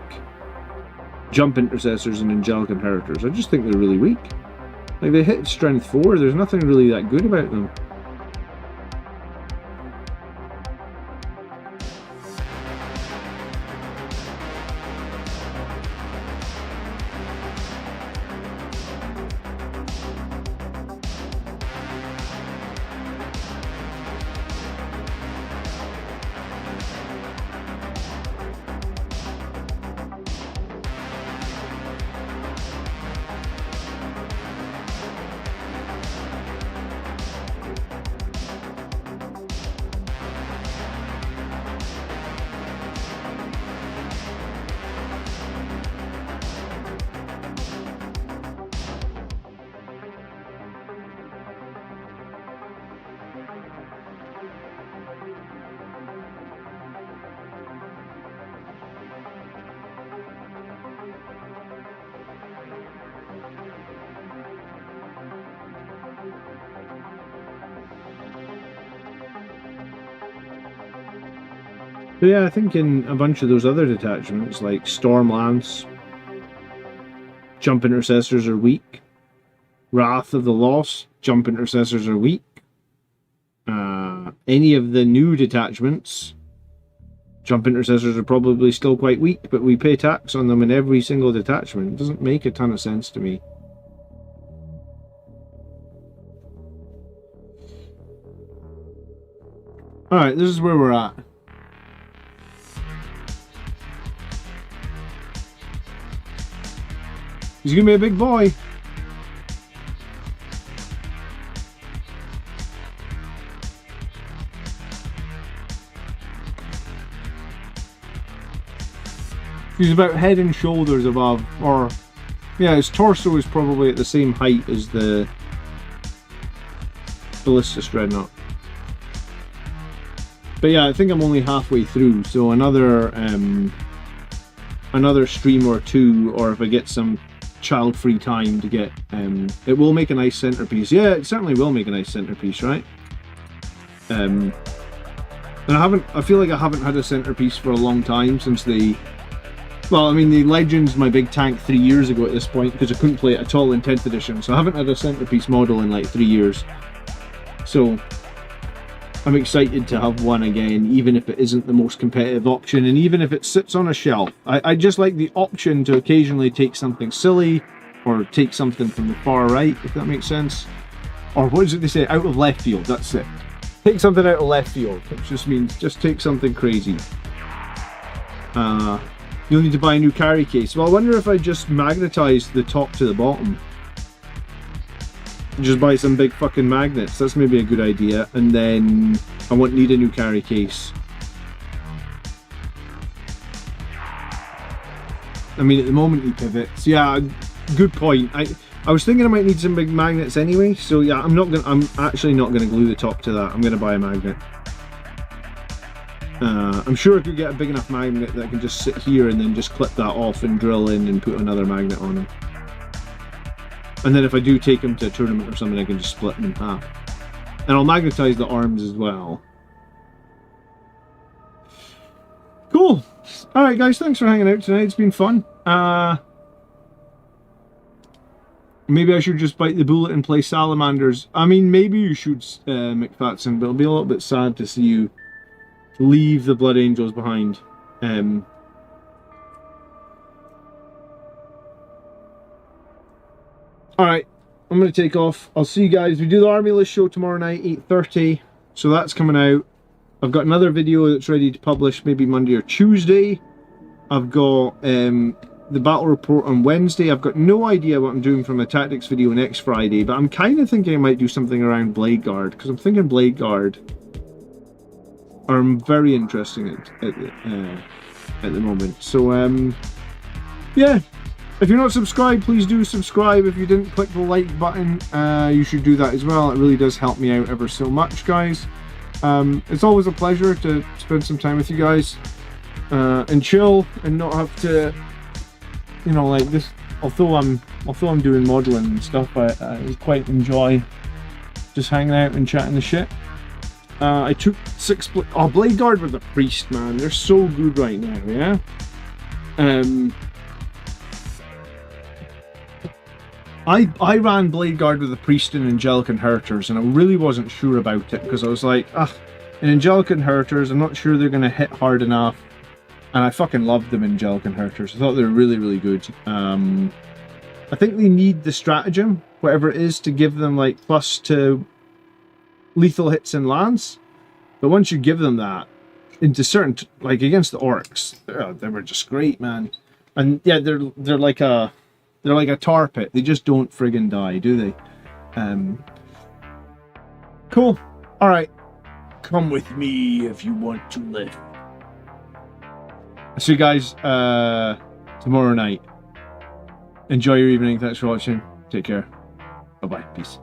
jump intercessors and Angelic Inheritors. I just think they're really weak. Like, they hit strength 4, there's nothing really that good about them. But yeah, I think in a bunch of those other detachments, like Stormlance, jump intercessors are weak. Wrath of the Lost, jump intercessors are weak. Any of the new detachments, jump intercessors are probably still quite weak, but we pay tax on them in every single detachment. It doesn't make a ton of sense to me. Alright, this is where we're at. He's gonna be a big boy. He's about head and shoulders above, or yeah, his torso is probably at the same height as the Ballistus Dreadnought. But yeah, I think I'm only halfway through, so another stream or two, or if I get some child-free time to get, it will make a nice centerpiece. Yeah, it certainly will make a nice centerpiece, right? And I feel like I haven't had a centerpiece for a long time since the. Well, I mean, the Legends, my big tank 3 years ago at this point, because I couldn't play it at all in 10th edition, so I haven't had a centerpiece model in like 3 years. So, I'm excited to have one again, even if it isn't the most competitive option, and even if it sits on a shelf. I just like the option to occasionally take something silly, or take something from the far right, if that makes sense. Or what is it they say? Out of left field, that's it. Take something out of left field, which just means just take something crazy. You'll need to buy a new carry case. Well, I wonder if I just magnetize the top to the bottom. Just buy some big fucking magnets. That's maybe a good idea. And then I won't need a new carry case. I mean, at the moment he pivots. Yeah, good point. I was thinking I might need some big magnets anyway. So yeah, I'm actually not gonna glue the top to that. I'm gonna buy a magnet. I'm sure I could get a big enough magnet that I can just sit here and then just clip that off and drill in and put another magnet on them. And then if I do take them to a tournament or something, I can just split them in half. And I'll magnetize the arms as well. Cool. Alright guys, thanks for hanging out tonight. It's been fun. Maybe I should just bite the bullet and play Salamanders. I mean, maybe you should, McFatson, but it'll be a little bit sad to see you leave the Blood Angels behind. Alright, I'm going to take off. I'll see you guys. We do the Army List show tomorrow night, 8:30. So that's coming out. I've got another video that's ready to publish maybe Monday or Tuesday. I've got the battle report on Wednesday. I've got no idea what I'm doing from a tactics video next Friday, but I'm kind of thinking I might do something around Blade Guard, because I'm thinking Blade Guard are very interesting at the moment. So yeah, if you're not subscribed, please do subscribe. If you didn't click the like button, you should do that as well. It really does help me out ever so much, guys. It's always a pleasure to spend some time with you guys and chill and not have to, you know, like this. Although I'm doing modeling and stuff, I quite enjoy just hanging out and chatting the shit. I took 6 Blade Guard with the Priest, man. They're so good right now, yeah? I ran Blade Guard with the Priest and Angelic Inheritors, and I really wasn't sure about it, because I was like, in Angelic Inheritors, I'm not sure they're going to hit hard enough. And I fucking loved them in Angelic Inheritors. I thought they were really, really good. I think they need the stratagem, whatever it is, to give them like plus to lethal hits and lands. But once you give them that into certain, like against the orcs, they were just great, man. And yeah, they're like a tar pit. They just don't friggin' die, do they? Cool. All right, come with me if you want to live. I'll see you guys tomorrow night. Enjoy your evening. Thanks for watching. Take care. Bye bye. Peace.